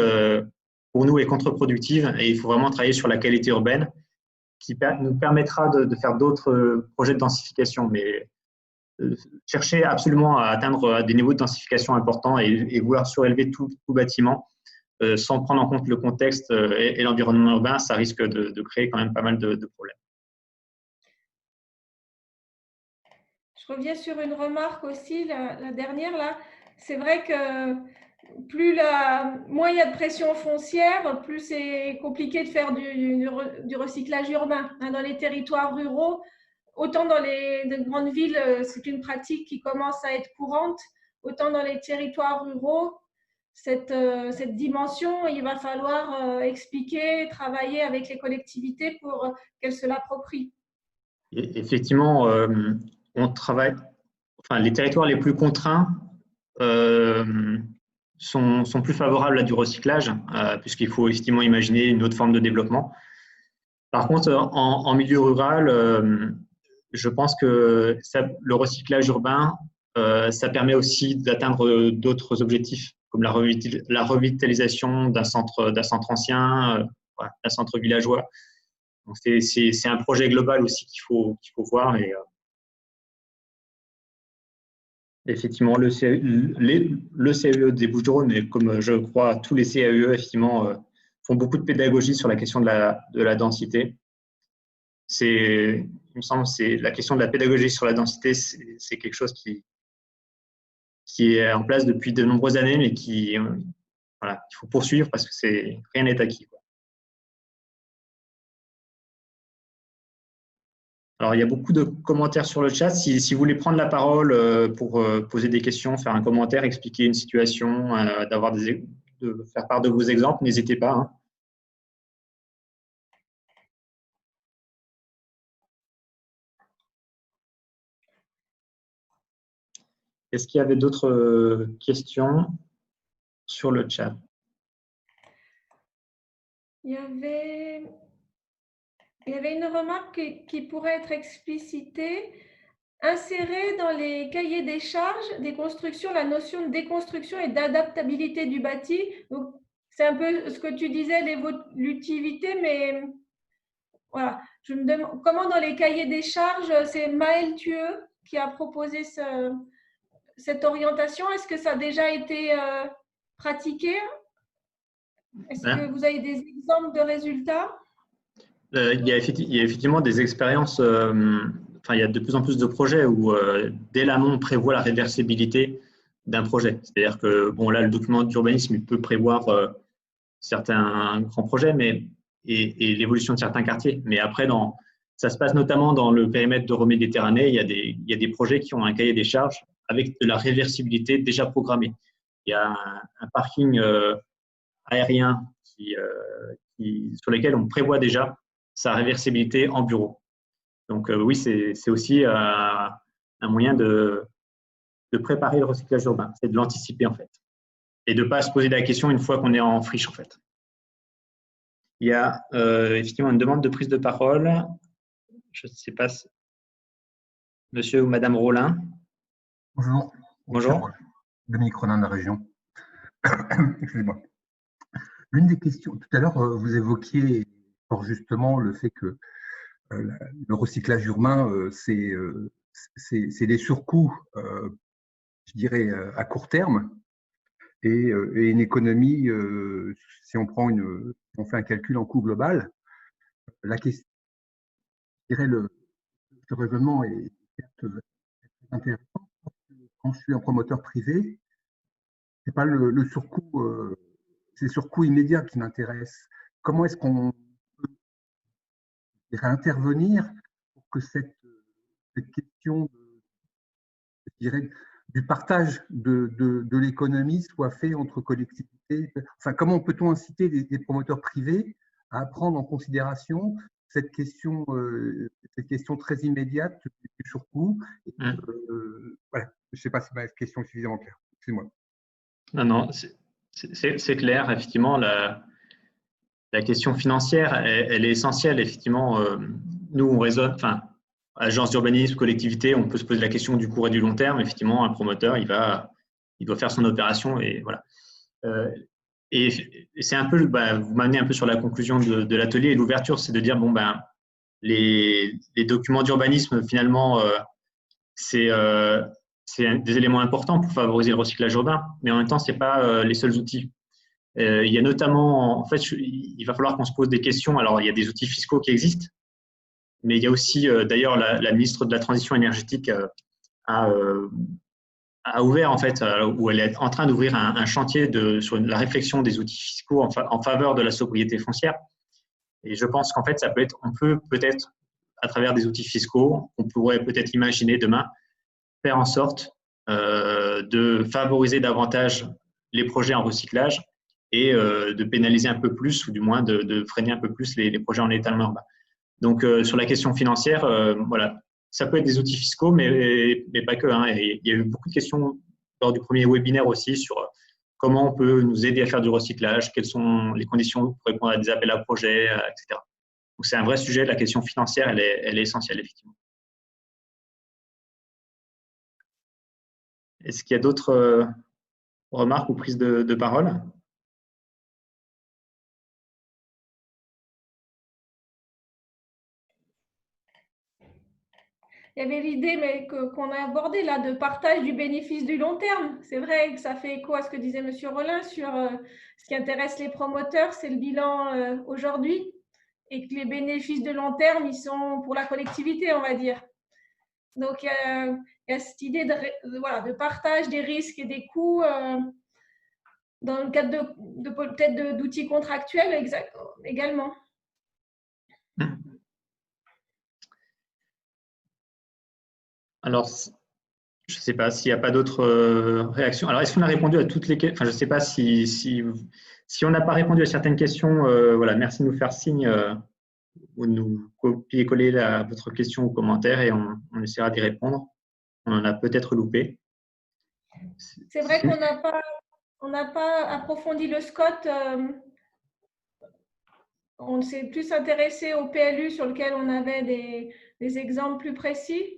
pour nous, est contre-productive et il faut vraiment travailler sur la qualité urbaine qui nous permettra de faire d'autres projets de densification. Mais chercher absolument à atteindre des niveaux de densification importants et vouloir surélever tout bâtiment sans prendre en compte le contexte et l'environnement urbain, ça risque de créer quand même pas mal de problèmes. Je reviens sur une remarque aussi, la dernière là. C'est vrai que moins il y a de pression foncière, plus c'est compliqué de faire du recyclage urbain. Dans les territoires ruraux, autant dans les grandes villes, c'est une pratique qui commence à être courante, autant dans les territoires ruraux, cette dimension, il va falloir expliquer, travailler avec les collectivités pour qu'elles se l'approprient. Effectivement, on travaille, enfin, les territoires les plus contraints sont plus favorables à du recyclage, puisqu'il faut effectivement imaginer une autre forme de développement. Par contre, en milieu rural, je pense que le recyclage urbain, ça permet aussi d'atteindre d'autres objectifs, comme la revitalisation d'un centre ancien, d'un centre villageois. Donc c'est un projet global aussi qu'il faut voir. Et, effectivement, le CAE des Bouches-du-Rhône, et comme je crois tous les CAE, effectivement, font beaucoup de pédagogie sur la question de la densité. Il me semble, c'est la question de la pédagogie sur la densité, c'est quelque chose qui est en place depuis de nombreuses années, mais voilà, il faut poursuivre parce que rien n'est acquis, quoi. Alors, il y a beaucoup de commentaires sur le chat. Si vous voulez prendre la parole pour poser des questions, faire un commentaire, expliquer une situation, de faire part de vos exemples, n'hésitez pas, hein. Est-ce qu'il y avait d'autres questions sur le chat? Il y avait une remarque qui pourrait être explicitée. Insérer dans les cahiers des charges des constructions la notion de déconstruction et d'adaptabilité du bâti. C'est un peu ce que tu disais, l'évolutivité, mais voilà. Je me demande comment dans les cahiers des charges, c'est Maël Thueux qui a proposé cette orientation. Est-ce que ça a déjà été pratiqué? Est-ce que vous avez des exemples de résultats? Il y a effectivement des expériences, enfin, il y a de plus en plus de projets où, dès l'amont, on prévoit la réversibilité d'un projet. C'est-à-dire que, bon, là, le document d'urbanisme, il peut prévoir certains grands projets et l'évolution de certains quartiers. Mais après, ça se passe notamment dans le périmètre de Romée-Méditerranée, il y a des projets qui ont un cahier des charges avec de la réversibilité déjà programmée. Il y a un parking aérien sur lequel on prévoit déjà sa réversibilité en bureau. Donc oui, c'est aussi un moyen de préparer le recyclage urbain, c'est de l'anticiper en fait, et de ne pas se poser la question une fois qu'on est en friche en fait. Il y a effectivement une demande de prise de parole. Je ne sais pas si monsieur ou madame Rollin. Bonjour. Bonjour. Dominique Rollin de la région. Excusez-moi. L'une des questions, tout à l'heure, vous évoquiez fort justement le fait que le recyclage urbain, c'est des surcoûts, je dirais, à court terme et une économie, si on fait un calcul en coût global. La question, je dirais, le raisonnement est intéressant. Quand je suis un promoteur privé, c'est pas le surcoût, c'est le surcoût immédiat qui m'intéresse. Comment est-ce qu'on peut intervenir pour que cette question je dirais, du partage de l'économie soit fait entre collectivités? Enfin, comment peut-on inciter des promoteurs privés à prendre en considération cette question très immédiate du surcoût? Voilà. Je ne sais pas si ma question est suffisamment claire. Excusez-moi. Non, C'est clair, effectivement, la question financière, elle est essentielle. Effectivement, nous, on raisonne, enfin, agence d'urbanisme, collectivité, on peut se poser la question du court et du long terme. Effectivement, un promoteur, il doit faire son opération et voilà. Et c'est un peu, vous m'amenez un peu sur la conclusion de l'atelier et l'ouverture, c'est de dire, bon, les documents d'urbanisme, finalement, c'est des éléments importants pour favoriser le recyclage urbain, mais en même temps, ce n'est pas les seuls outils. Il y a notamment, en fait, il va falloir qu'on se pose des questions. Alors, il y a des outils fiscaux qui existent, mais il y a aussi, d'ailleurs, la ministre de la Transition énergétique a ouvert, en fait, où elle est en train d'ouvrir un chantier sur la réflexion des outils fiscaux en faveur de la sobriété foncière. Et je pense qu'en fait, on peut peut-être, à travers des outils fiscaux, on pourrait peut-être imaginer demain faire en sorte de favoriser davantage les projets en recyclage et de pénaliser un peu plus, ou du moins de freiner un peu plus les projets en étalement urbain. Donc, sur la question financière, voilà, ça peut être des outils fiscaux, mais pas que. Hein. Et il y a eu beaucoup de questions lors du premier webinaire aussi sur comment on peut nous aider à faire du recyclage, quelles sont les conditions pour répondre à des appels à projets, etc. Donc, c'est un vrai sujet. La question financière, elle est essentielle, effectivement. Est-ce qu'il y a d'autres remarques ou prises de parole? Il y avait l'idée qu'on a abordée là de partage du bénéfice du long terme. C'est vrai que ça fait écho à ce que disait M. Rollin sur ce qui intéresse les promoteurs, c'est le bilan aujourd'hui, et que les bénéfices de long terme, ils sont pour la collectivité, on va dire. Donc, il y a cette idée de partage des risques et des coûts dans le cadre peut-être d'outils contractuels également. Alors, je ne sais pas s'il n'y a pas d'autres réactions. Alors, est-ce qu'on a répondu à toutes les questions? Enfin, je ne sais pas si on n'a pas répondu à certaines questions. Voilà, merci de nous faire signe ou de nous copier-coller votre question ou commentaire et on essaiera d'y répondre. On en a peut-être loupé. C'est vrai qu'on n'a pas approfondi le SCOT. On s'est plus intéressé au PLU sur lequel on avait des exemples plus précis.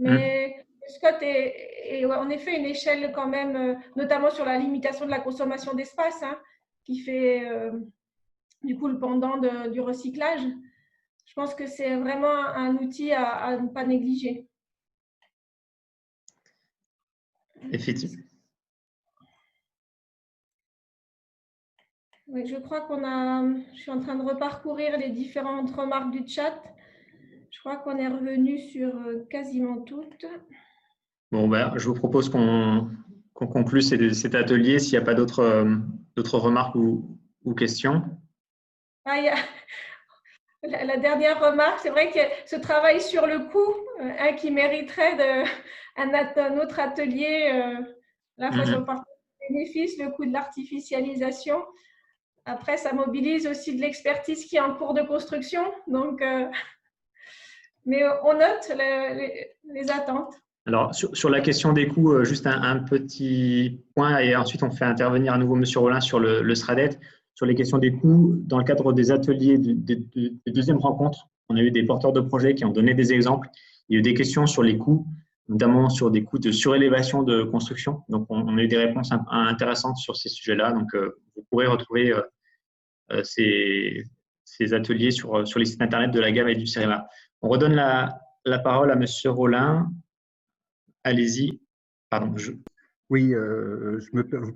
Mais le SCOT est en effet une échelle quand même, notamment sur la limitation de la consommation d'espace, hein, qui fait du coup le pendant du recyclage. Je pense que c'est vraiment un outil à ne pas négliger. Effectivement. Oui, je crois je suis en train de reparcourir les différentes remarques du chat. Je crois qu'on est revenu sur quasiment toutes. Bon, je vous propose qu'on conclue cet atelier s'il n'y a pas d'autres remarques ou questions. La dernière remarque, c'est vrai que ce travail sur le coût, qui mériterait un autre atelier, la façon de partager les bénéfices, le coût de l'artificialisation. Après, ça mobilise aussi de l'expertise qui est en cours de construction. Donc, mais on note les attentes. Alors, sur la question des coûts, juste un petit point, et ensuite on fait intervenir à nouveau M. Rollin sur le SRADET. Sur les questions des coûts, dans le cadre des ateliers des deuxièmes rencontres, on a eu des porteurs de projets qui ont donné des exemples. Il y a eu des questions sur les coûts, notamment sur des coûts de surélévation de construction. Donc, on a eu des réponses intéressantes sur ces sujets-là. Donc, vous pourrez retrouver ces ateliers sur les sites internet de la GAM et du CEREMA. On redonne la parole à M. Rollin. Allez-y. Pardon. Oui,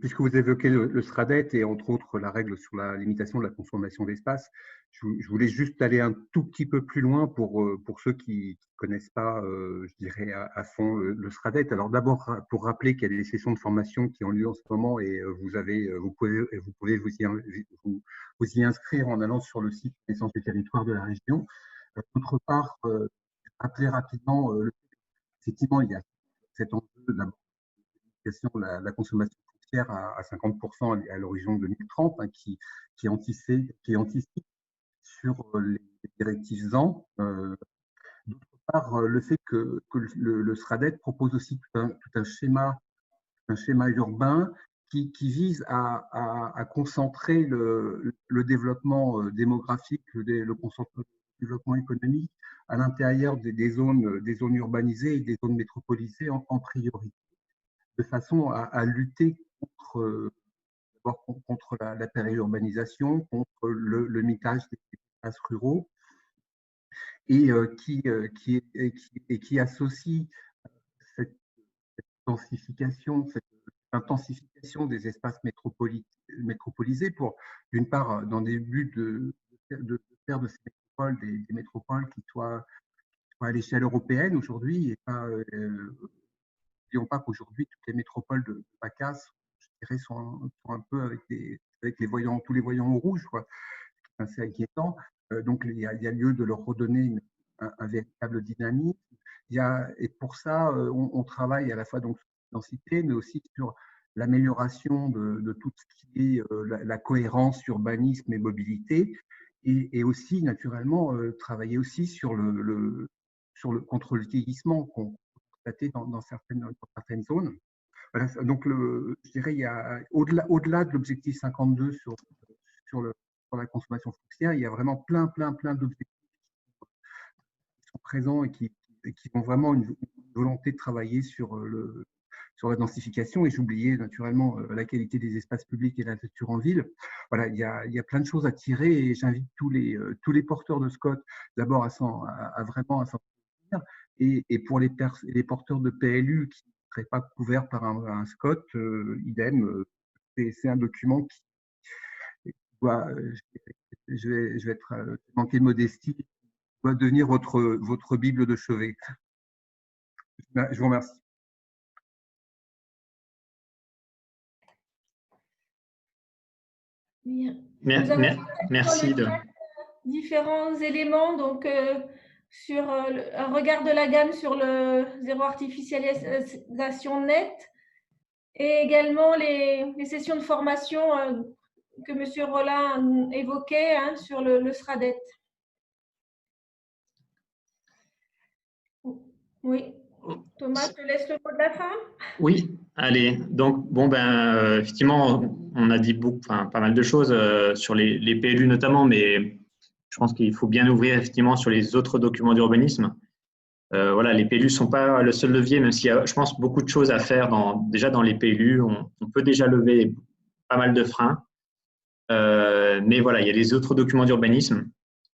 puisque vous évoquez le SRADET et entre autres la règle sur la limitation de la consommation d'espace, je voulais juste aller un tout petit peu plus loin pour ceux qui ne connaissent pas, je dirais, à fond le SRADET. Alors d'abord, pour rappeler qu'il y a des sessions de formation qui ont lieu en ce moment et vous pouvez vous y inscrire en allant sur le site Essence du territoire de la région. D'autre part, rappeler rapidement, effectivement, il y a cet enjeu d'abord la consommation foncière à 50% à l'horizon 2030, hein, qui anticipe sur les directives ZAN. D'autre part, le fait que le SRADET propose aussi tout un schéma urbain qui vise à concentrer le développement démographique, le développement économique à l'intérieur des zones urbanisées et des zones métropolisées en priorité, de façon à lutter contre la périurbanisation, contre le mitage des espaces ruraux, et qui associe cette densification, cette intensification des espaces métropolisés pour, d'une part, dans des buts de faire de ces métropoles des métropoles qui soient à l'échelle européenne aujourd'hui, et pas, n'oublions pas qu'aujourd'hui, toutes les métropoles de PACA, je dirais, sont un peu avec tous les voyants au rouge, quoi. C'est assez inquiétant. Donc, il y a lieu de leur redonner un véritable dynamisme. Et pour ça, on travaille à la fois donc sur la densité, mais aussi sur l'amélioration de tout ce qui est la cohérence, urbanisme et mobilité, et aussi, naturellement, travailler aussi contre le vieillissement qu'on constate dans certaines zones. Voilà, donc, je dirais, il y a, au-delà de l'objectif 52 sur la consommation foncière, il y a vraiment plein d'objectifs qui sont présents et qui ont vraiment une volonté de travailler sur la densification. Et j'oubliais naturellement la qualité des espaces publics et la nature en ville. Voilà, il y a plein de choses à tirer, et j'invite tous les porteurs de SCOT d'abord à vraiment s'en souvenir, et pour les porteurs de PLU qui ne seraient pas couverts par un SCOT, idem. C'est un document qui doit, je vais être manquer de modestie, doit devenir votre Bible de chevet. Je vous remercie. Bien. Merci. Différents éléments, donc sur un regard de la gamme sur le zéro artificialisation nette, et également les sessions de formation que M. Rollin évoquait sur le SRADET. Oui. Thomas, je te laisse le mot de la fin. Oui, allez. Donc, bon, effectivement, on a dit pas mal de choses sur les PLU notamment, mais je pense qu'il faut bien ouvrir effectivement sur les autres documents d'urbanisme. Voilà, les PLU ne sont pas le seul levier, même s'il y a, je pense, beaucoup de choses à faire déjà dans les PLU. On peut déjà lever pas mal de freins. Mais voilà, il y a les autres documents d'urbanisme.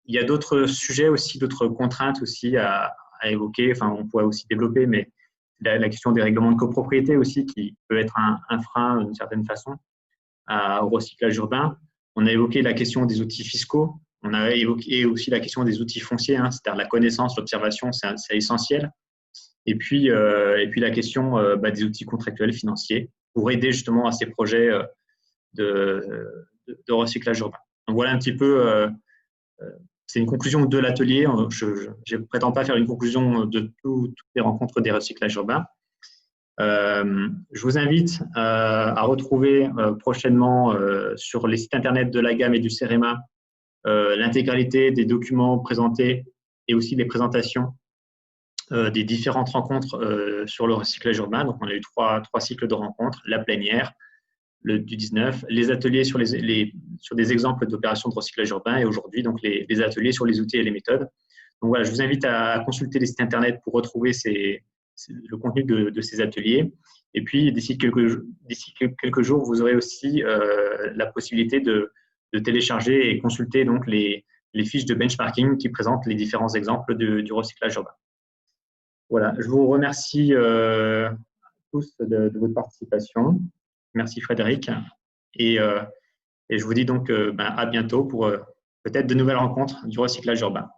Il y a d'autres sujets aussi, d'autres contraintes aussi à évoquer. Enfin, on pourrait aussi développer, mais la question des règlements de copropriété aussi, qui peut être un frein d'une certaine façon au recyclage urbain. On a évoqué la question des outils fiscaux. On a évoqué aussi la question des outils fonciers, c'est-à-dire la connaissance, l'observation, c'est essentiel. Et puis la question des outils contractuels financiers pour aider justement à ces projets de recyclage urbain. Donc voilà un petit peu, c'est une conclusion de l'atelier. Je ne prétends pas faire une conclusion de toutes les rencontres des recyclages urbains. Je vous invite à retrouver prochainement sur les sites internet de la gamme et du CEREMA l'intégralité des documents présentés et aussi les présentations des différentes rencontres sur le recyclage urbain. Donc, on a eu trois cycles de rencontres, la plénière, du 19, les ateliers sur des exemples d'opérations de recyclage urbain, et aujourd'hui, donc, les ateliers sur les outils et les méthodes. Donc, voilà, je vous invite à consulter les sites internet pour retrouver le contenu de ces ateliers. Et puis, d'ici quelques jours, vous aurez aussi la possibilité de télécharger et consulter donc les fiches de benchmarking qui présentent les différents exemples du recyclage urbain. Voilà, je vous remercie tous de votre participation. Merci Frédéric. Et je vous dis donc à bientôt pour peut-être de nouvelles rencontres du recyclage urbain.